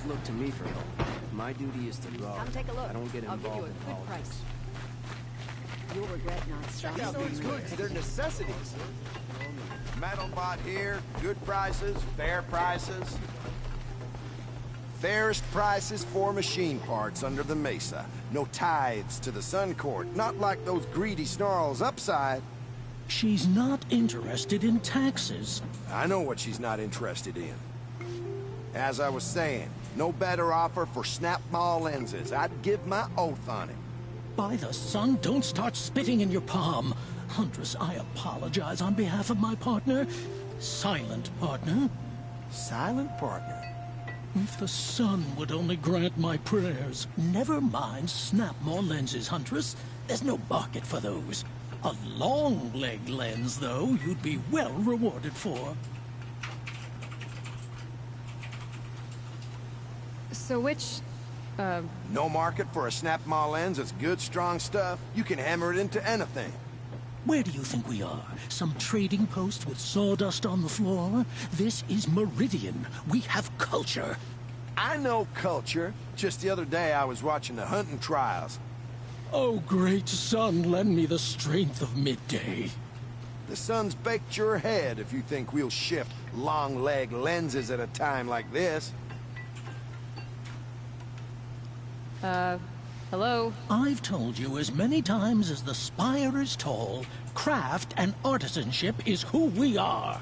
Speaker 7: Look to me for help. My duty is to guard.
Speaker 15: Come take a look.
Speaker 7: I don't get
Speaker 15: I'll give
Speaker 7: involved
Speaker 15: you a
Speaker 7: in
Speaker 15: good
Speaker 7: politics.
Speaker 15: price. You'll regret not stopping.
Speaker 20: Check out these goods. They're necessities. Metal bought here, good prices, fair prices. Fairest prices for machine parts under the mesa. No tithes to the Sun Court. Not like those greedy snarls upside.
Speaker 21: She's not interested in taxes.
Speaker 20: I know what she's not interested in. As I was saying, no better offer for snap-maw lenses. I'd give my oath on it.
Speaker 21: By the sun, don't start spitting in your palm. Huntress, I apologize on behalf of my partner. Silent partner.
Speaker 20: Silent partner?
Speaker 21: If the sun would only grant my prayers. Never mind snap-maw lenses, Huntress. There's no market for those. A long-leg lens, though, you'd be well rewarded for.
Speaker 3: So which,
Speaker 20: No market for a snap-maw lens that's good, strong stuff. You can hammer it into anything.
Speaker 21: Where do you think we are? Some trading post with sawdust on the floor? This is Meridian. We have culture.
Speaker 20: I know culture. Just the other day I was watching the hunting trials.
Speaker 21: Oh, great sun, lend me the strength of midday.
Speaker 20: The sun's baked your head if you think we'll shift long-leg lenses at a time like this.
Speaker 3: Hello?
Speaker 21: I've told you as many times as the spire is tall, craft and artisanship is who we are.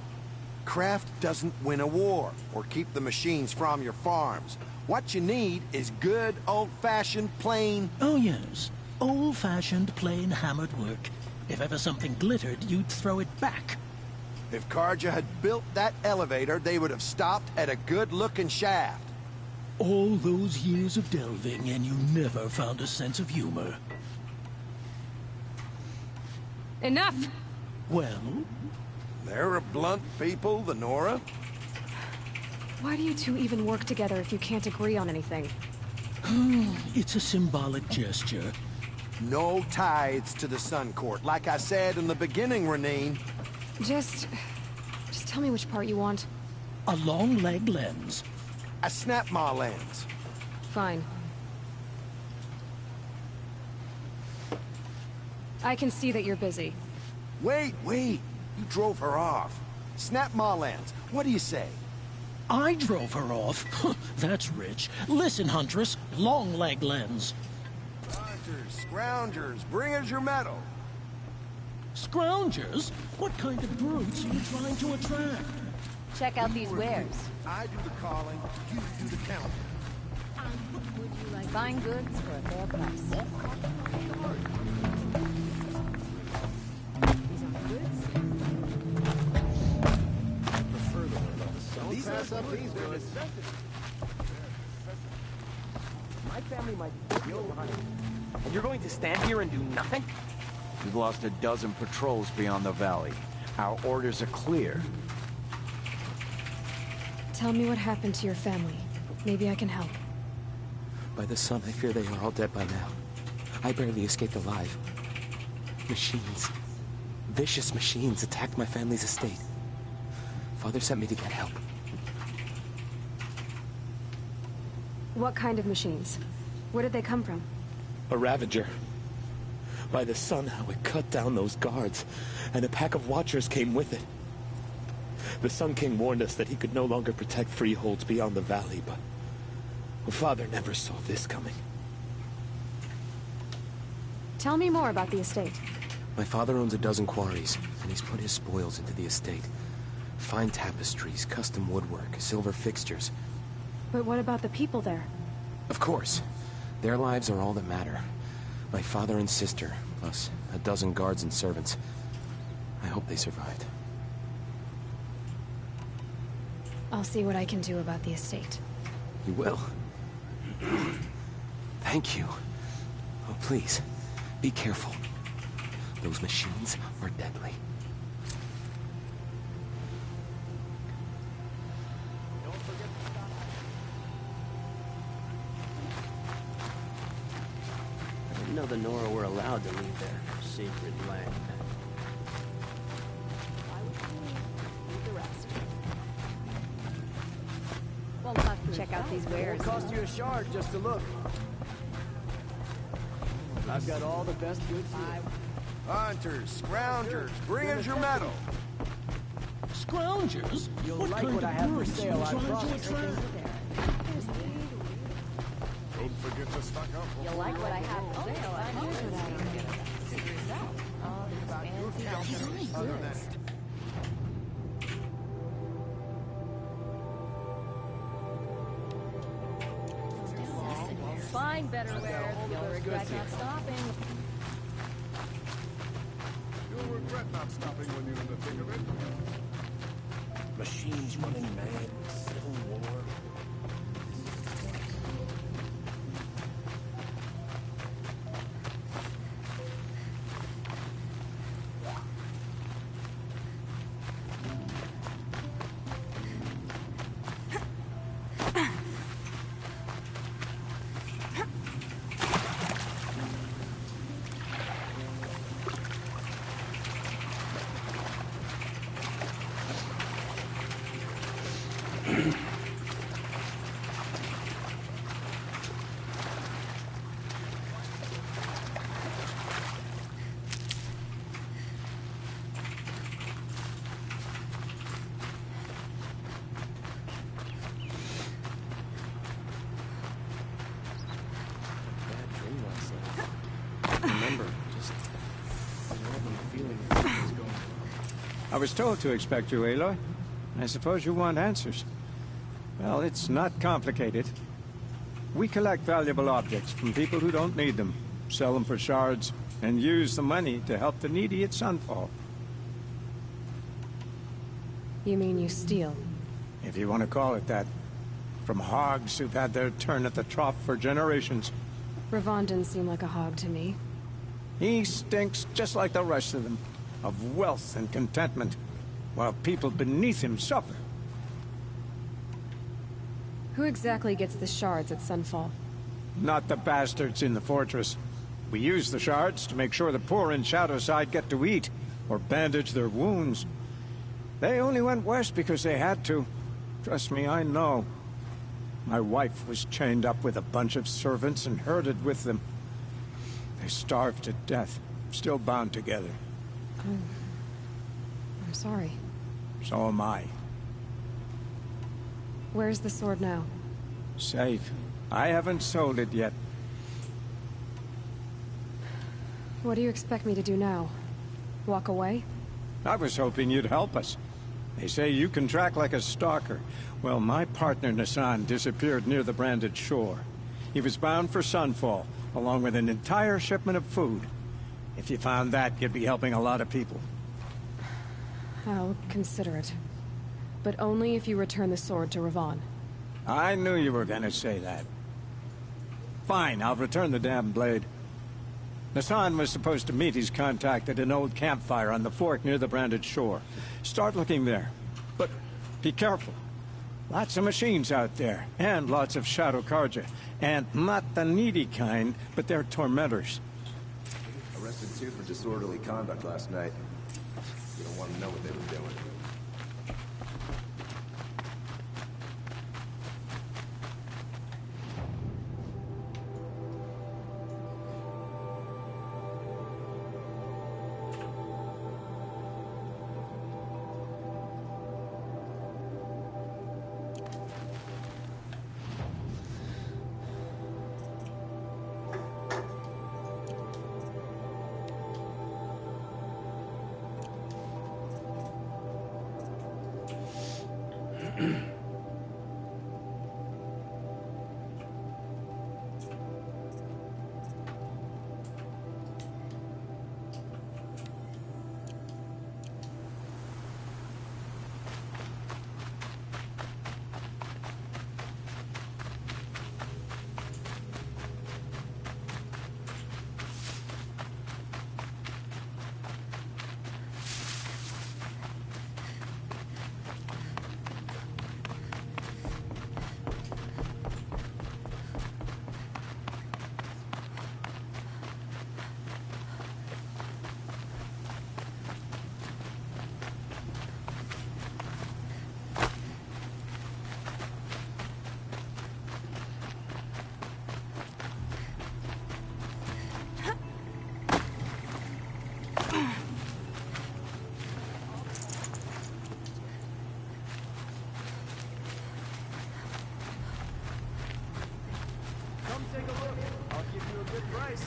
Speaker 20: Craft doesn't win a war or keep the machines from your farms. What you need is good, old-fashioned, plain...
Speaker 21: Oh, yes. Old-fashioned, plain hammered work. If ever something glittered, you'd throw it back.
Speaker 20: If Karja had built that elevator, they would have stopped at a good-looking shaft.
Speaker 21: All those years of delving, and you never found a sense of humor.
Speaker 3: Enough!
Speaker 20: Well? They're a blunt people, the Nora.
Speaker 3: Why do you two even work together if you can't agree on anything?
Speaker 21: It's a symbolic gesture.
Speaker 20: No tithes to the Sun Court, like I said in the beginning, Renine.
Speaker 3: Just tell me which part you want.
Speaker 21: A long-leg lens.
Speaker 20: A snap-maw lens.
Speaker 3: Fine. I can see that you're busy.
Speaker 20: Wait. You drove her off. Snap-maw lens. What do you say?
Speaker 21: I drove her off? That's rich. Listen, Huntress. Long-leg lens.
Speaker 20: Hunters, scroungers, bring us your metal.
Speaker 21: Scroungers? What kind of brutes are you trying to attract?
Speaker 15: Check out these wares.
Speaker 20: I do the calling, you do the counting.
Speaker 15: Would you like buying goods for a fair price? These are goods.
Speaker 7: I prefer the one about the sun.
Speaker 6: These pass up these goods.
Speaker 18: My family might be behind. And you're going to stand here and do nothing?
Speaker 22: We've lost a dozen patrols beyond the valley. Our orders are clear.
Speaker 3: Tell me what happened to your family. Maybe I can help.
Speaker 7: By the sun, I fear they are all dead by now. I barely escaped alive. Machines. Vicious machines attacked my family's estate. Father sent me to get help.
Speaker 3: What kind of machines? Where did they come from?
Speaker 7: A Ravager. By the sun, how it cut down those guards, and a pack of watchers came with it. The Sun King warned us that he could no longer protect freeholds beyond the valley, but Father never saw this coming.
Speaker 3: Tell me more about the estate.
Speaker 7: My father owns a dozen quarries, and he's put his spoils into the estate. Fine tapestries, custom woodwork, silver fixtures.
Speaker 3: But what about the people there?
Speaker 7: Of course. Their lives are all that matter. My father and sister, plus a dozen guards and servants. I hope they survived.
Speaker 3: I'll see what I can do about the estate.
Speaker 7: You will? Thank you. Oh, please, be careful. Those machines are deadly.
Speaker 2: I didn't know the Nora were allowed to leave their sacred land.
Speaker 15: Won't cost to check out these wares.
Speaker 14: It'll cost you a shard just to look. I've got all the best goods here.
Speaker 20: Hunters, scroungers, bring us your metal.
Speaker 21: Scroungers?
Speaker 14: You'll
Speaker 21: What
Speaker 14: like
Speaker 21: kind
Speaker 14: what
Speaker 21: of
Speaker 14: I have for
Speaker 21: groups are
Speaker 14: sale,
Speaker 21: you
Speaker 14: I
Speaker 21: trying to
Speaker 14: promise.
Speaker 21: attract?
Speaker 11: Don't forget to stock up.
Speaker 15: You like what I have for sale? I know Find better wares. You'll regret not stopping.
Speaker 11: You'll regret not stopping when you're in the thick of it.
Speaker 14: Machines running mad, civil war.
Speaker 10: I was told to expect you, Aloy. I suppose you want answers. Well, it's not complicated. We collect valuable objects from people who don't need them, sell them for shards, and use the money to help the needy at Sunfall.
Speaker 3: You mean you steal?
Speaker 10: If you want to call it that. From hogs who've had their turn at the trough for generations.
Speaker 3: Ravon didn't seem like a hog to me.
Speaker 10: He stinks just like the rest of them, of wealth and contentment, while people beneath him suffer.
Speaker 3: Who exactly gets the shards at Sunfall?
Speaker 10: Not the bastards in the fortress. We use the shards to make sure the poor in Shadowside get to eat, or bandage their wounds. They only went west because they had to. Trust me, I know. My wife was chained up with a bunch of servants and herded with them. They starved to death, still bound together.
Speaker 3: I'm sorry.
Speaker 10: So am I.
Speaker 3: Where's the sword now?
Speaker 10: Safe. I haven't sold it yet.
Speaker 3: What do you expect me to do now? Walk away?
Speaker 10: I was hoping you'd help us. They say you can track like a stalker. Well, my partner Nassan disappeared near the branded shore. He was bound for Sunfall, along with an entire shipment of food. If you found that, you'd be helping a lot of people.
Speaker 3: I'll consider it. But only if you return the sword to Ravon.
Speaker 10: I knew you were gonna say that. Fine, I'll return the damn blade. Nassan was supposed to meet his contact at an old campfire on the fork near the branded shore. Start looking there. But be careful. Lots of machines out there, and lots of Shadow Karja. And not the needy kind, but they're tormentors.
Speaker 23: Arrested two for disorderly conduct last night. You don't want to know what they were doing. Come take a look. I'll give you a good price.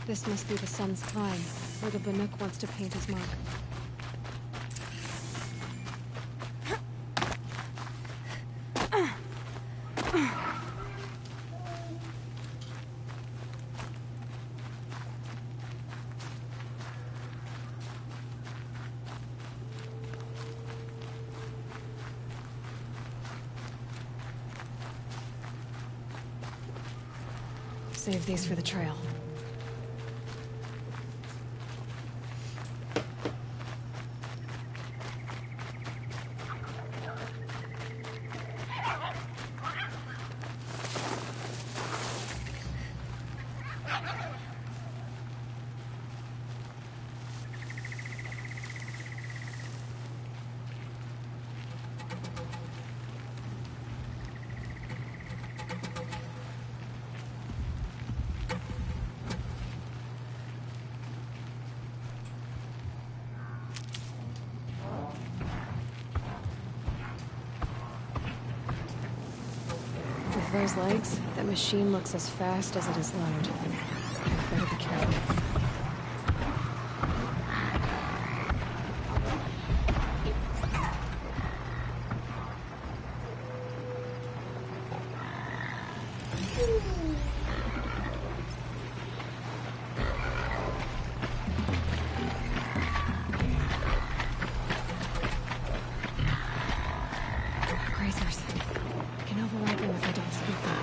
Speaker 3: This must be the sun's time, where the Banuk wants to paint his mark. Save these for the trail. With those legs, that machine looks as fast as it is loud. I better be careful. Grazers. I can override them if I don't speak them.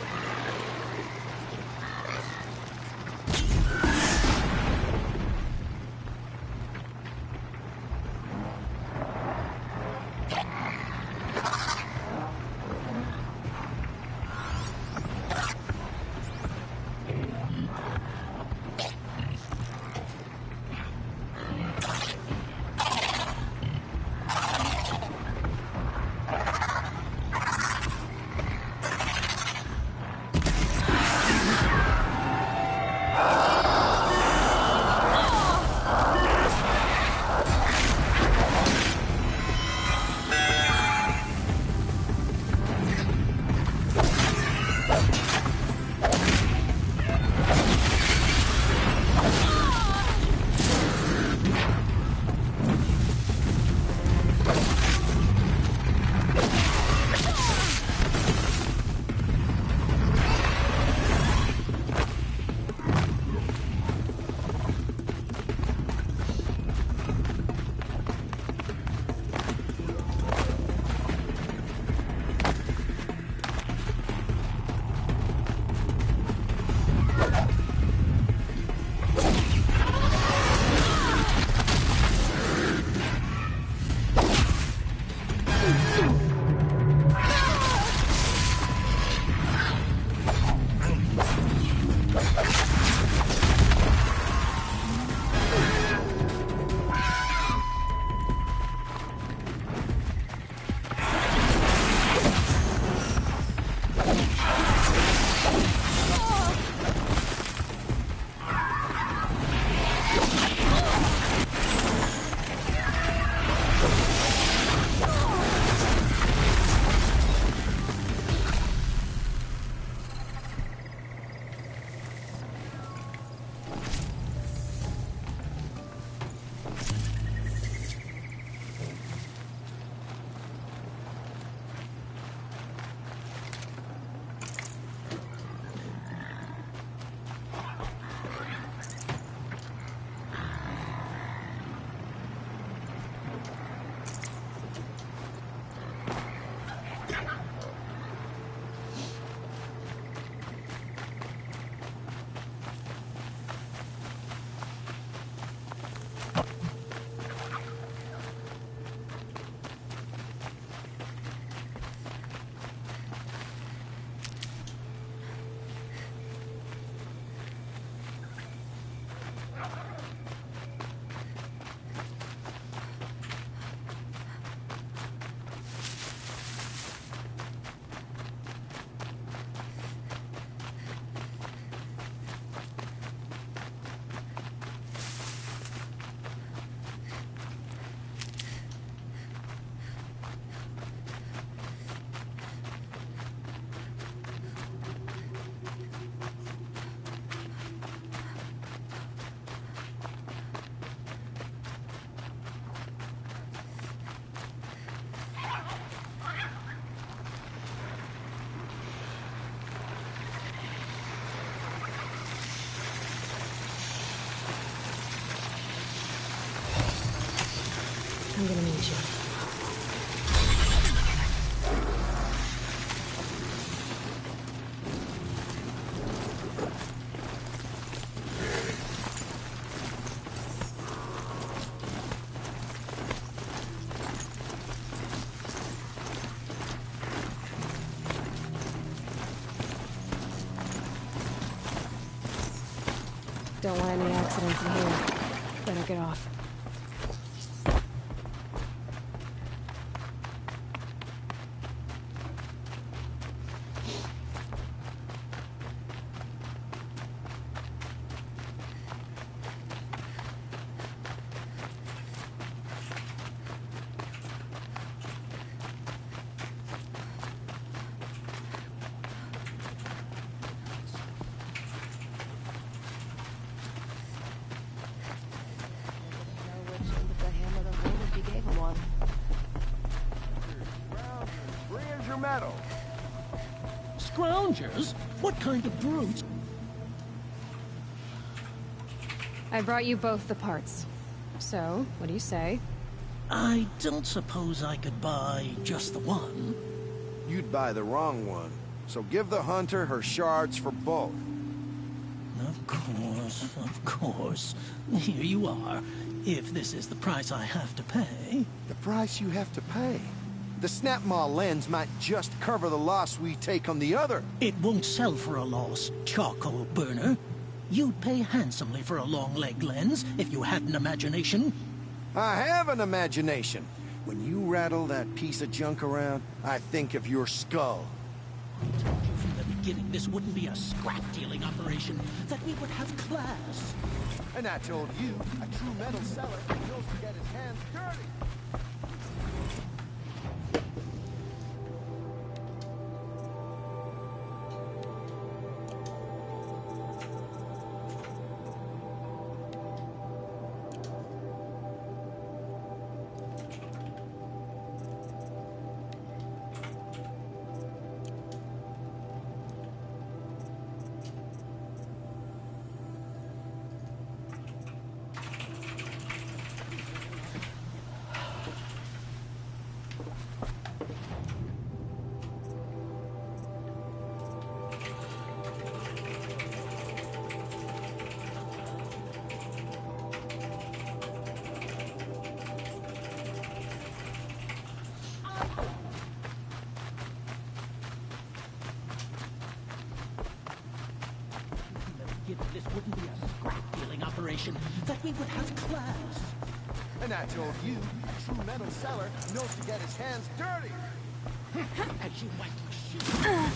Speaker 3: I'm gonna need you. Don't want any accidents in here. Better get off.
Speaker 20: Where's your medal?
Speaker 21: Scroungers? What kind of brutes?
Speaker 3: I brought you both the parts. So, what do you say?
Speaker 21: I don't suppose I could buy just the one.
Speaker 20: You'd buy the wrong one. So give the hunter her shards for both.
Speaker 21: Of course. Here you are. If this is the price I have to pay.
Speaker 20: The price you have to pay? The snap-maw lens might just cover the loss we take on the other.
Speaker 21: It won't sell for a loss, charcoal burner. You'd pay handsomely for a long-leg lens if you had an imagination.
Speaker 20: I have an imagination. When you rattle that piece of junk around, I think of your skull.
Speaker 21: I told you from the beginning this wouldn't be a scrap-dealing operation, that we would have class.
Speaker 20: And I told you, a true metal seller knows to get his hands dirty.
Speaker 21: This wouldn't be a scrap-dealing operation, that we would have class.
Speaker 20: And I told you, a true metal seller knows to get his hands dirty.
Speaker 21: As you might assume.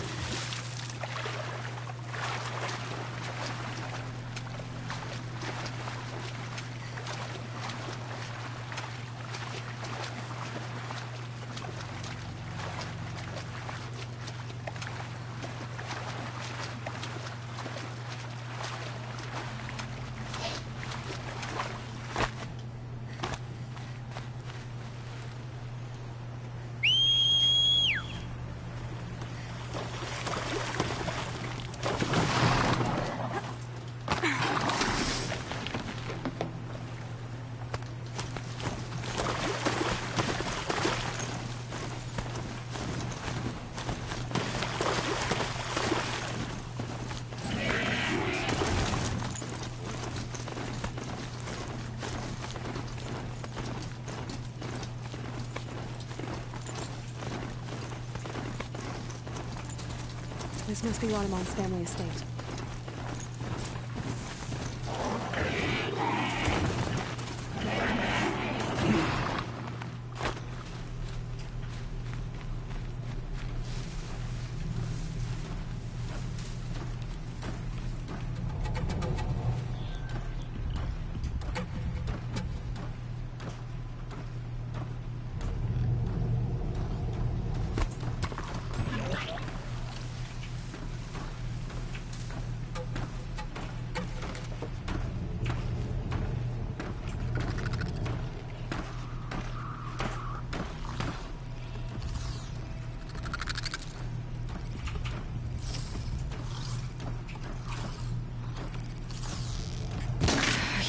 Speaker 3: This must be Rodamon's family estate.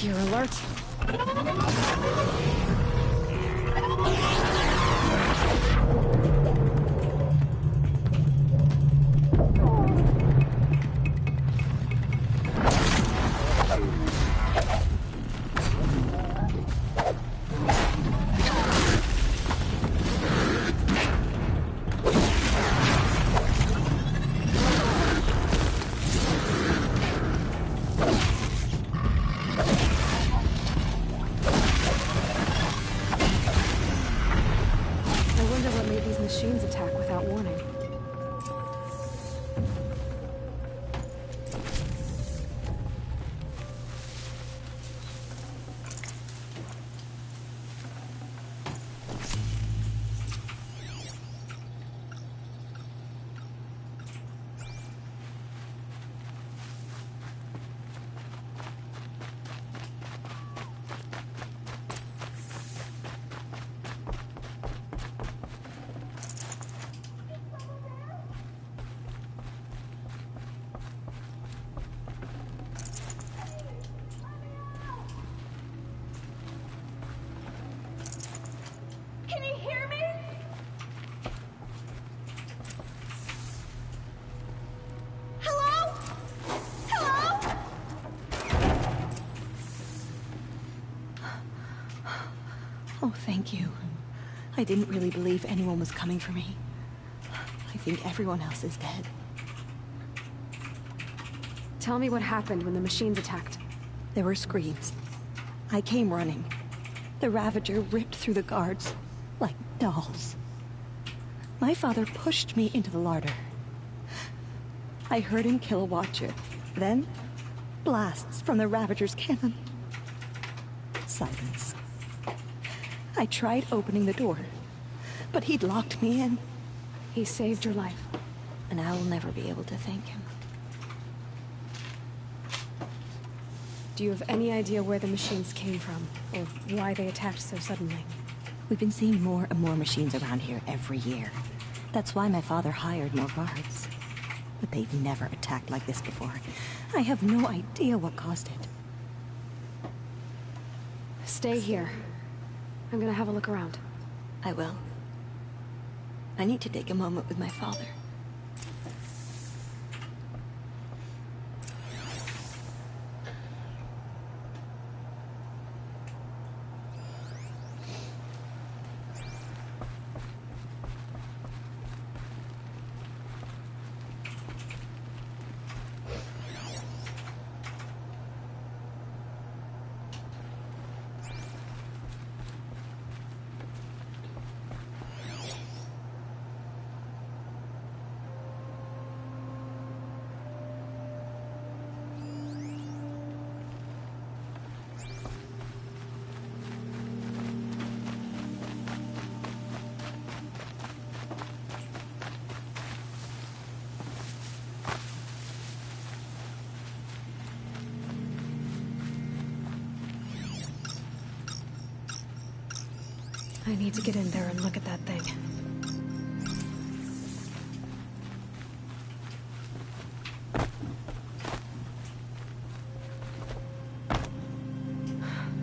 Speaker 3: You're alert. wonder what made these machines attack without warning.
Speaker 15: Can you hear me? Hello? Hello?
Speaker 4: Oh, thank you. I didn't really believe anyone was coming for me. I think everyone else is dead.
Speaker 3: Tell me what happened when the machines attacked.
Speaker 4: There were screams. I came running. The Ravager ripped through the guards like dolls. My father pushed me into the larder. I heard him kill a watcher. Then, blasts from the Ravager's cannon. Silence. I tried opening the door, but he'd locked me in.
Speaker 3: He saved your life.
Speaker 4: And I will never be able to thank him.
Speaker 3: Do you have any idea where the machines came from, or why they attacked so suddenly?
Speaker 4: We've been seeing more and more machines around here every year. That's why my father hired more guards. But they've never attacked like this before. I have no idea what caused it.
Speaker 3: Stay here. I'm gonna have a look around.
Speaker 4: I will. I need to take a moment with my father.
Speaker 3: I need to get in there and look at that thing.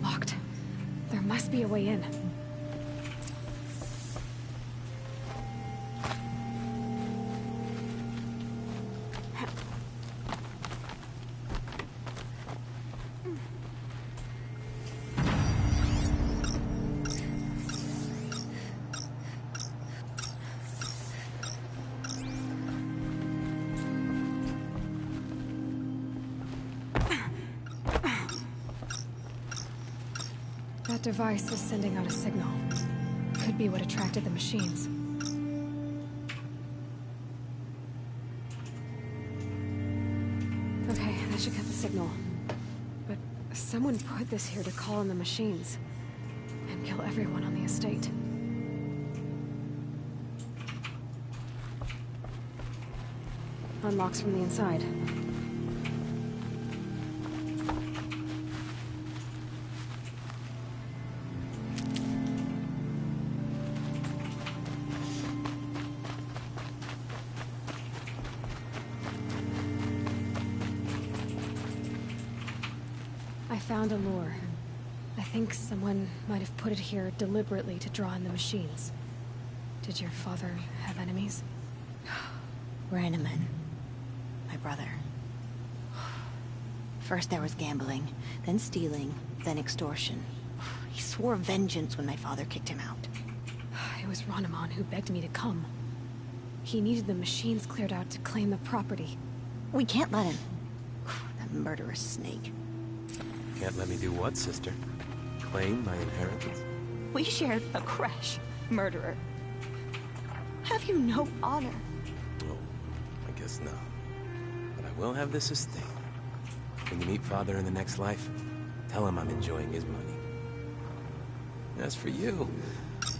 Speaker 3: Locked. There must be a way in. That device is sending out a signal. Could be what attracted the machines. Okay, that should get the signal. But someone put this here to call in the machines. And kill everyone on the estate. Unlocks from the inside. I found a lure. I think someone might have put it here deliberately to draw in the machines. Did your father have enemies?
Speaker 4: Ranneman. My brother. First there was gambling, then stealing, then extortion. He swore vengeance when my father kicked him out.
Speaker 3: It was Ranneman who begged me to come. He needed the machines cleared out to claim the property.
Speaker 4: We can't let him. That murderous snake.
Speaker 7: Can't let me do what, sister? Claim my inheritance?
Speaker 4: We shared a crash, murderer. have you no honor?
Speaker 7: Oh, I guess not. But I will have this estate. When you meet Father in the next life, tell him I'm enjoying his money. As for you,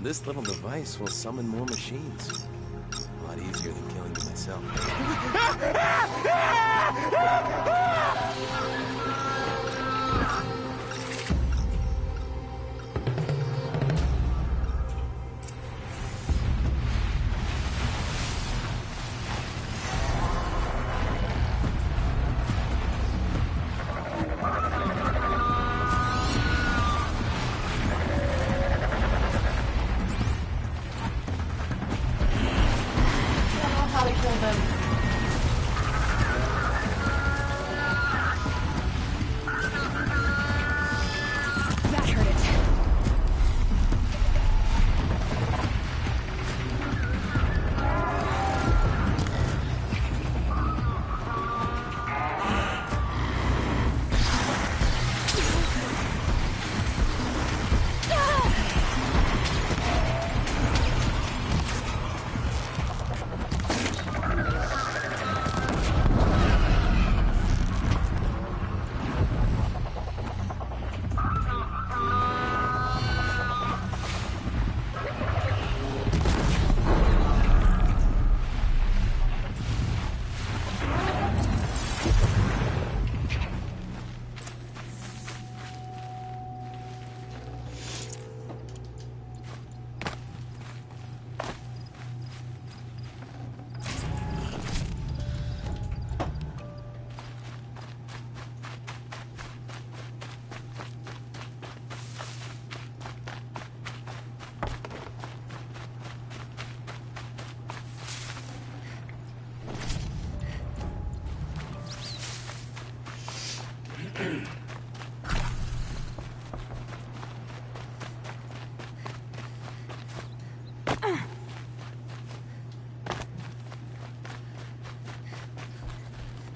Speaker 7: this little device will summon more machines. A lot easier than killing you myself.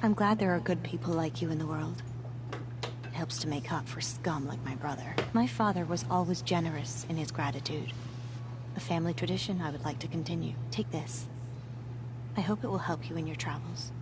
Speaker 4: I'm glad there are good people like you in the world. It helps to make up for scum like my brother. My father was always generous in his gratitude. A family tradition I would like to continue. Take this. I hope it will help you in your travels.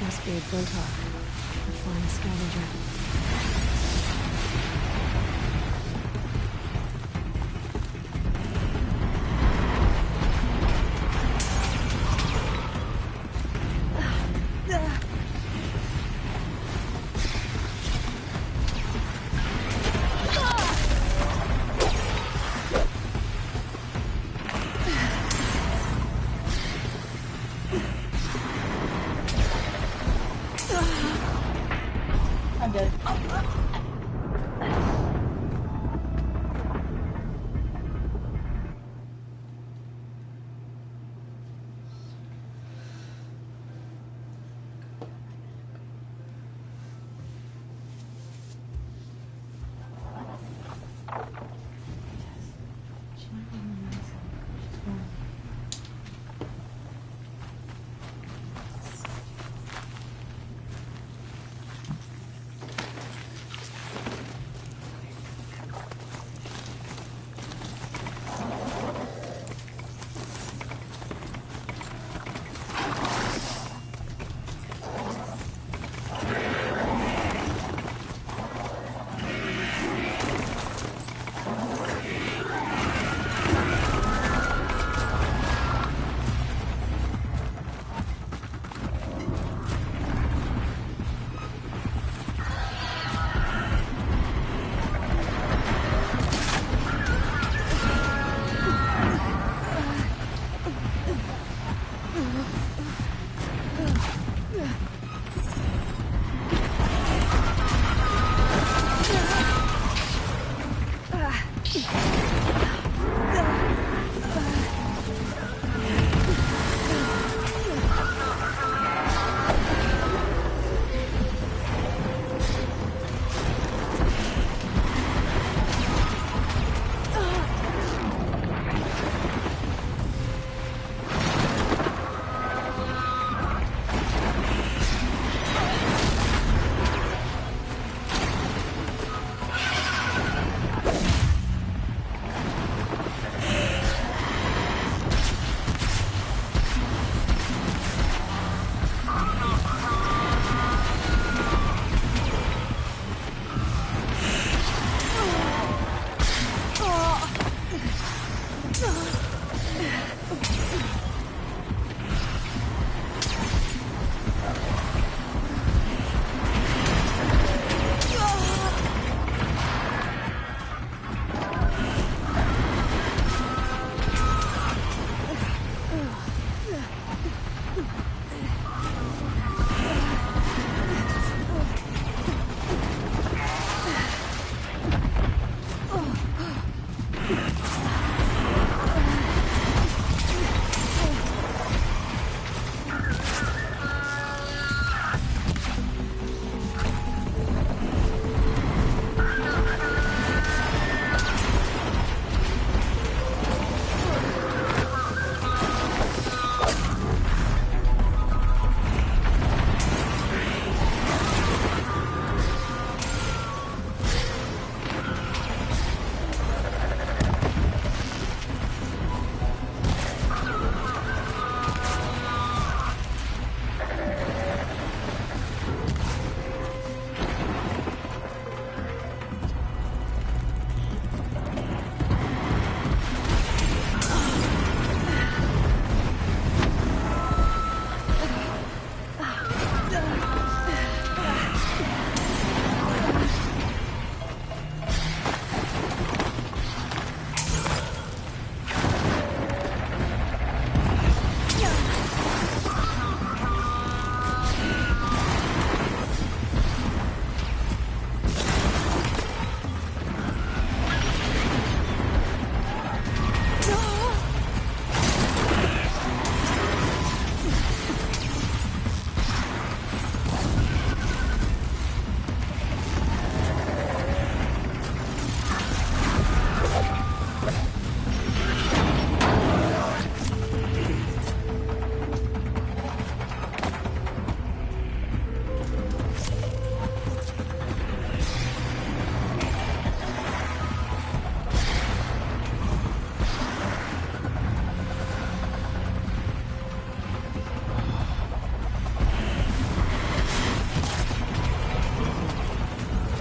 Speaker 3: Must be a Glinthawk, a flying scavenger.
Speaker 1: I'm dead.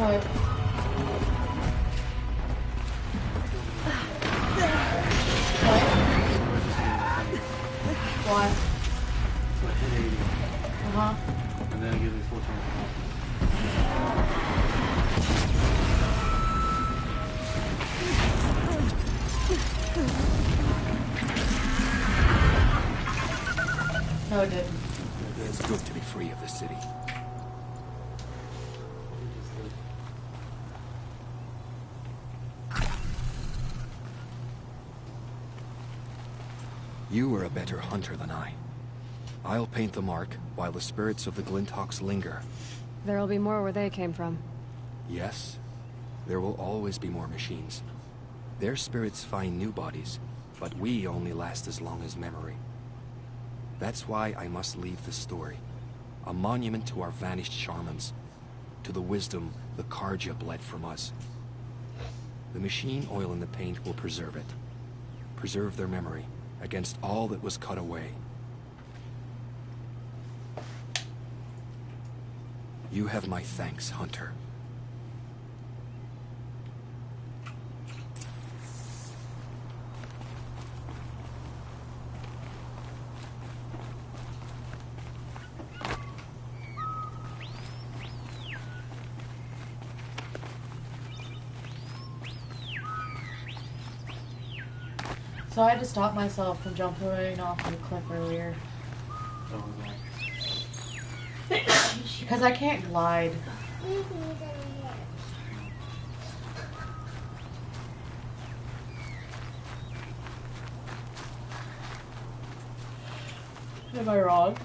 Speaker 1: What? What? Uh-huh.
Speaker 5: And then I give it 14.
Speaker 1: No, it didn't.
Speaker 7: It's good to be free of the city. You were a better hunter than I. I'll paint the mark while the spirits of the Glinthawks linger.
Speaker 3: There'll be more where they came from.
Speaker 7: Yes, there will always be more machines. Their spirits find new bodies, but we only last as long as memory. That's why I must leave this story. A monument to our vanished shamans, to the wisdom the Karja bled from us. The machine oil in the paint will preserve it. Preserve their memory against all that was cut away. You have my thanks, Hunter.
Speaker 1: So I had to stop myself from jumping off the cliff earlier. Because I can't glide. Am I wrong?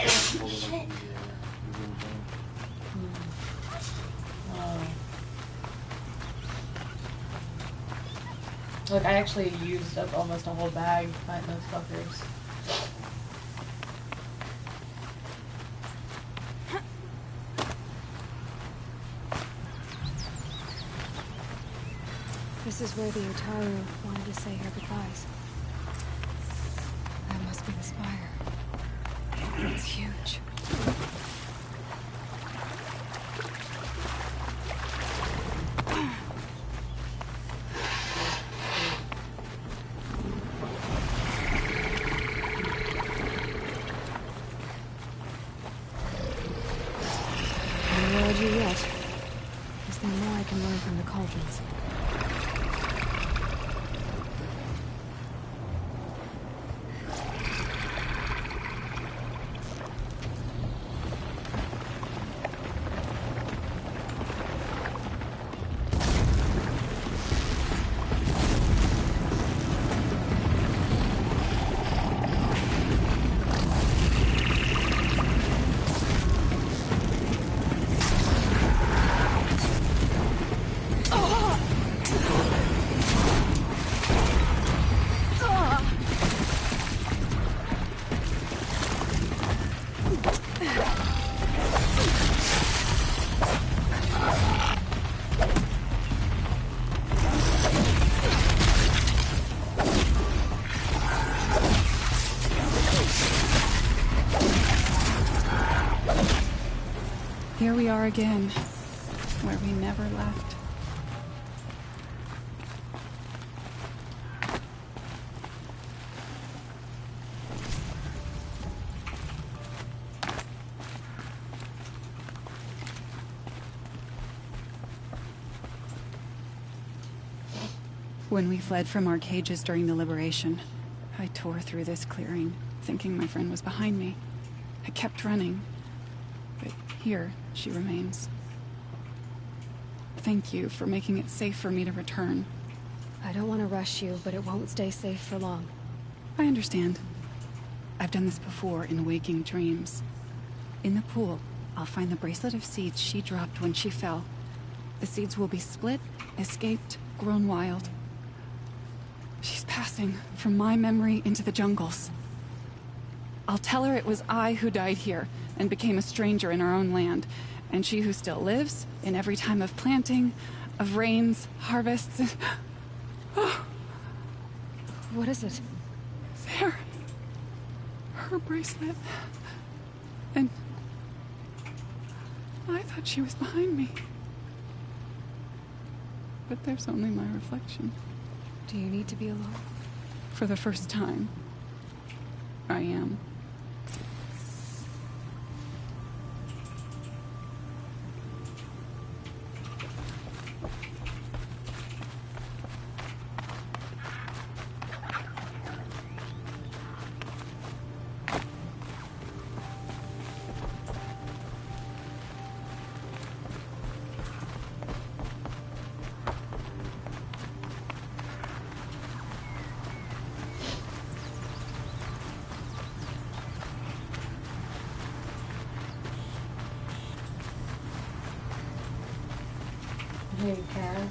Speaker 1: Shit. Look, I actually used up almost a whole bag fighting those fuckers.
Speaker 3: This is where the Utaru wanted to say her goodbyes. That must be the spire. It's huge. You yet? Is there more I can learn from the cauldrons?
Speaker 19: Here we are again, where we never left. When we fled from our cages during the liberation, I tore through this clearing, thinking my friend was behind me. I kept running, but here she remains. Thank you for making it safe for me to return.
Speaker 3: I don't want to rush you, but it won't stay safe for long.
Speaker 19: I understand. I've done this before in waking dreams. In the pool, I'll find the bracelet of seeds she dropped when she fell. The seeds will be split, escaped, grown wild. She's passing from my memory into the jungles. I'll tell her it was I who died here and became a stranger in our own land, and she who still lives in every time of planting, of rains, harvests. Oh.
Speaker 3: What is it?
Speaker 19: There. Her bracelet.
Speaker 5: And I thought she was behind me. But there's only my reflection.
Speaker 3: Do you need to be alone?
Speaker 5: For the first time, I am.
Speaker 1: Hey, Kaz.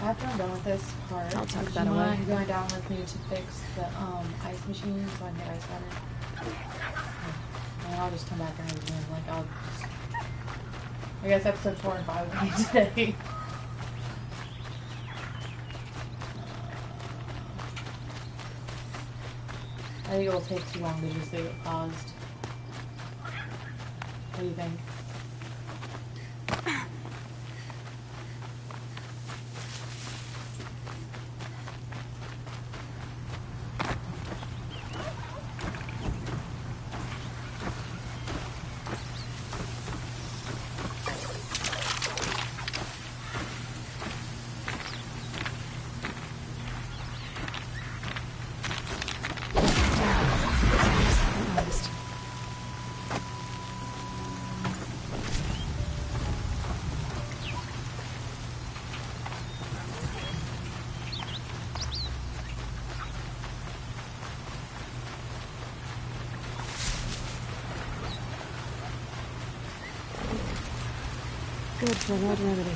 Speaker 1: After I'm done with this part,
Speaker 3: I'll tuck
Speaker 1: would
Speaker 3: that
Speaker 1: you
Speaker 3: away.
Speaker 1: mind going down with me to fix the ice machine so I can get ice water? And I'll just come back and resume. Like, I'll just... I guess episode 4 and 5 will be today. I think it will take too long to just leave it paused. What do you think?
Speaker 3: Good for an old remedy.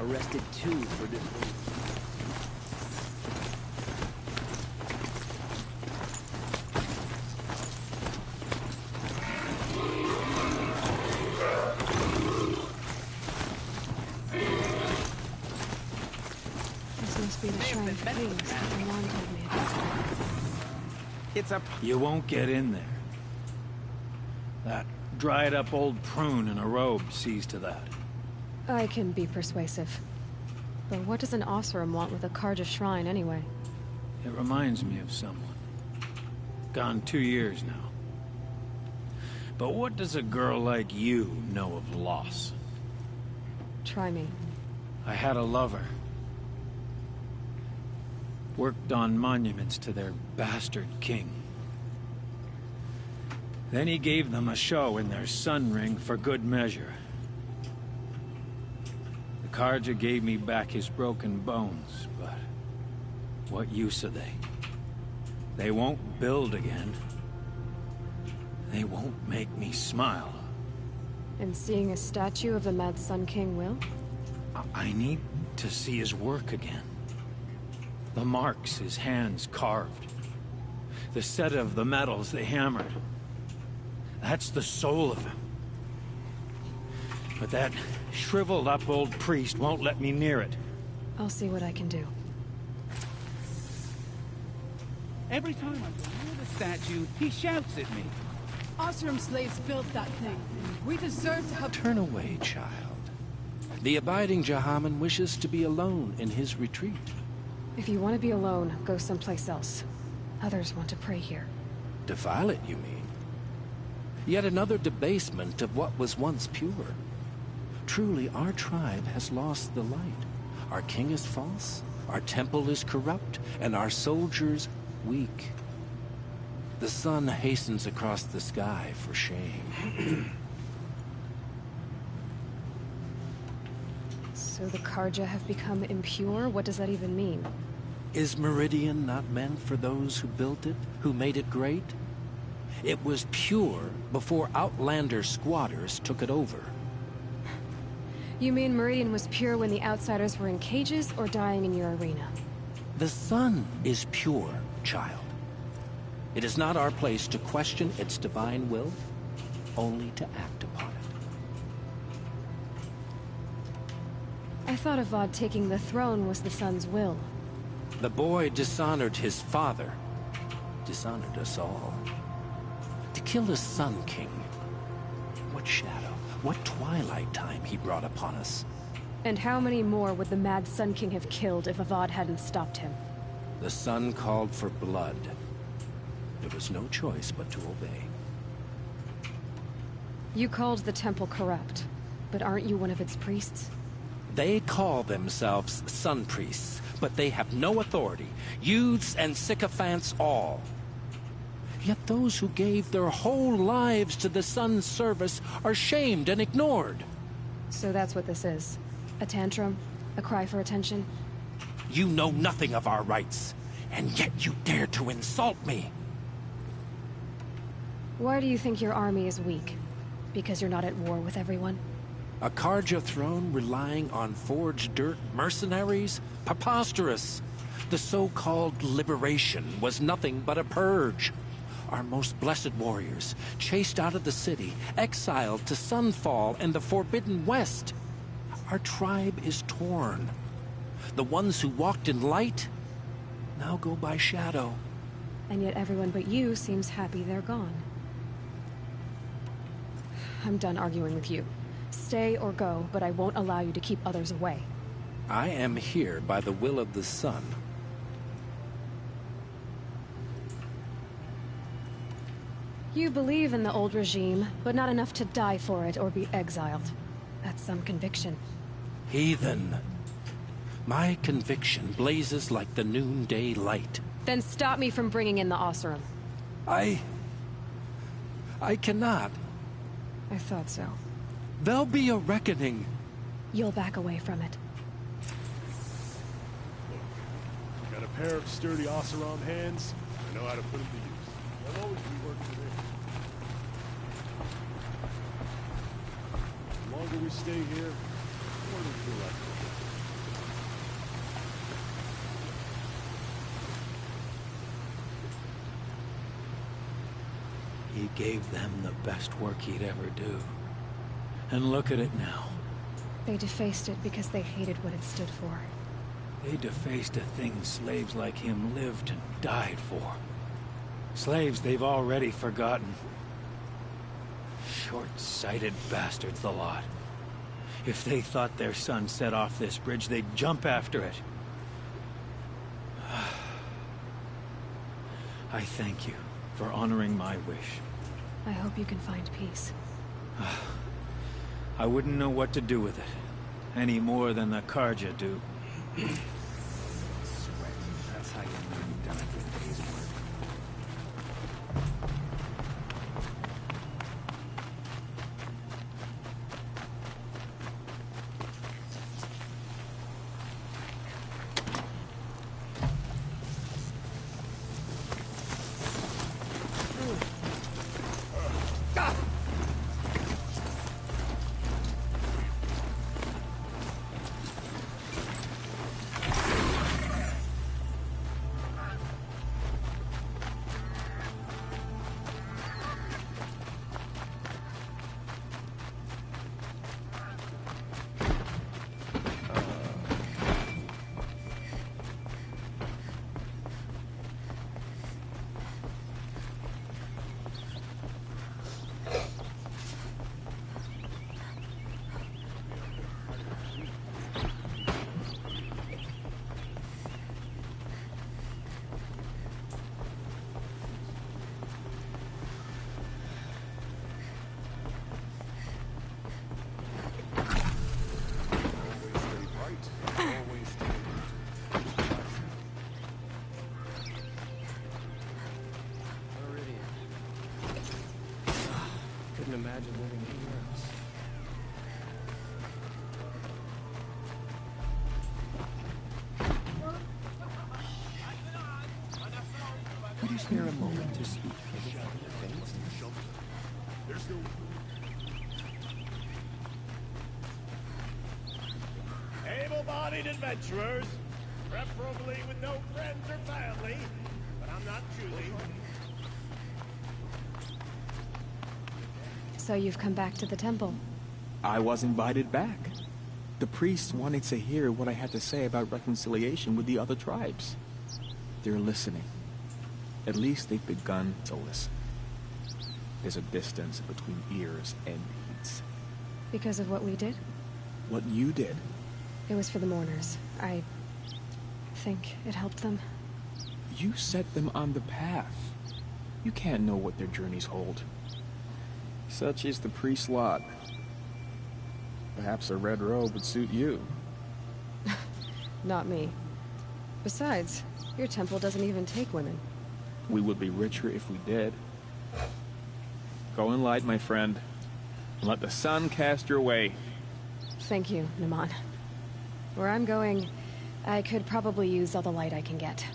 Speaker 2: Arrested 2 for this.
Speaker 3: This must be the Shrine of Kings that Milan told me about.
Speaker 10: It's up. You won't get in there. That dried-up old prune in a robe sees to that.
Speaker 3: I can be persuasive. But what does an Oseram want with a Karja shrine anyway?
Speaker 10: It reminds me of someone. Gone 2 years now. But what does a girl like you know of loss?
Speaker 3: Try me.
Speaker 10: I had a lover. Worked on monuments to their bastard king. Then he gave them a show in their sun ring for good measure. The Karja gave me back his broken bones, but what use are they? They won't build again. They won't make me smile.
Speaker 3: And seeing a statue of the Mad Sun King will?
Speaker 10: I need to see his work again. The marks his hands carved. The set of the metals they hammered. That's the soul of him. But that shriveled up old priest won't let me near it.
Speaker 3: I'll see what I can do.
Speaker 6: Every time I go near the statue, he shouts at me.
Speaker 9: Osram slaves built that thing. We deserve to have...
Speaker 12: Turn away, child. The abiding Jahaman wishes to be alone in his retreat.
Speaker 3: If you want to be alone, go someplace else. Others want to pray here.
Speaker 12: Defile it, you mean? Yet another debasement of what was once pure. Truly, our tribe has lost the light. Our king is false, our temple is corrupt, and our soldiers weak. The sun hastens across the sky for shame.
Speaker 3: So the Karja have become impure? What does that even mean?
Speaker 12: Is Meridian not meant for those who built it, who made it great? It was pure before Outlander squatters took it over.
Speaker 3: You mean Meridian was pure when the outsiders were in cages or dying in your arena?
Speaker 12: The sun is pure, child. It is not our place to question its divine will, only to act upon it.
Speaker 3: I thought Avad taking the throne was the sun's will.
Speaker 12: The boy dishonored his father, dishonored us all. To kill the Sun King. What shadow, what twilight time he brought upon us.
Speaker 3: And how many more would the Mad Sun King have killed if Avad hadn't stopped him?
Speaker 12: The sun called for blood. There was no choice but to obey.
Speaker 3: You called the temple corrupt, but aren't you one of its priests?
Speaker 12: They call themselves sun priests, but they have no authority. Youths and sycophants all. Yet those who gave their whole lives to the sun's service are shamed and ignored.
Speaker 3: So that's what this is. A tantrum? A cry for attention?
Speaker 12: You know nothing of our rights, and yet you dare to insult me.
Speaker 3: Why do you think your army is weak? Because you're not at war with everyone?
Speaker 12: A Karja throne relying on forged dirt mercenaries? Preposterous! The so-called liberation was nothing but a purge. Our most blessed warriors, chased out of the city, exiled to Sunfall and the Forbidden West. Our tribe is torn. The ones who walked in light now go by shadow.
Speaker 3: And yet everyone but you seems happy they're gone. I'm done arguing with you. Stay or go, but I won't allow you to keep others away.
Speaker 12: I am here by the will of the sun.
Speaker 3: You believe in the old regime, but not enough to die for it or be exiled. That's some conviction.
Speaker 12: Heathen. My conviction blazes like the noonday light.
Speaker 3: Then stop me from bringing in the Oseram.
Speaker 12: I cannot.
Speaker 3: I thought so.
Speaker 12: There'll be a reckoning.
Speaker 3: You'll back away from it.
Speaker 13: Got a pair of sturdy Oseram hands. I know how to put them to use. There'll always be work for this. The longer we stay here, the more we feel like it.
Speaker 10: He gave them the best work he'd ever do. And look at it now.
Speaker 3: They defaced it because they hated what it stood for.
Speaker 10: They defaced a thing slaves like him lived and died for. Slaves they've already forgotten. Short-sighted bastards, the lot. If they thought their son set off this bridge, they'd jump after it. I thank you for honoring my wish.
Speaker 3: I hope you can find peace.
Speaker 10: I wouldn't know what to do with it, any more than the Karja do.
Speaker 22: That's how you know you've done a good day's work.
Speaker 2: imagine living anywhere else.
Speaker 22: Could you spare a moment to speak for the things?
Speaker 13: There's no...
Speaker 14: Able-bodied adventurers, preferably with no friends or family, but I'm not choosy.
Speaker 3: So you've come back to the temple.
Speaker 22: I was invited back. The priests wanted to hear what I had to say about reconciliation with the other tribes. They're listening. At least they've begun to listen. There's a distance between ears and deeds.
Speaker 3: Because of what we did?
Speaker 22: What you did.
Speaker 3: It was for the mourners. I think it helped them.
Speaker 22: You set them on the path. You can't know what their journeys hold. Such is the priest's lot. Perhaps a red robe would suit you.
Speaker 3: Not me. Besides, your temple doesn't even take women.
Speaker 22: We would be richer if we did. Go in light, my friend, and let the sun cast your way.
Speaker 3: Thank you, Naman. Where I'm going, I could probably use all the light I can get.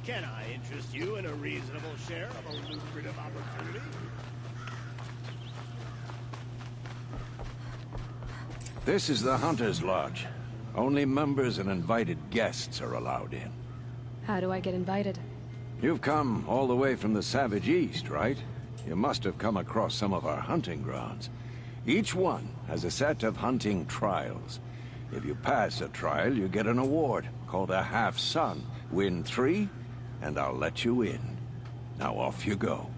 Speaker 14: Can I interest you in a reasonable share of a lucrative opportunity?
Speaker 22: This is the Hunter's Lodge. Only members and invited guests are allowed in.
Speaker 3: How do I get invited?
Speaker 22: You've come all the way from the Savage East, right? You must have come across some of our hunting grounds. Each one has a set of hunting trials. If you pass a trial, you get an award called a half-sun. Win 3, and I'll let you in. Now off you go.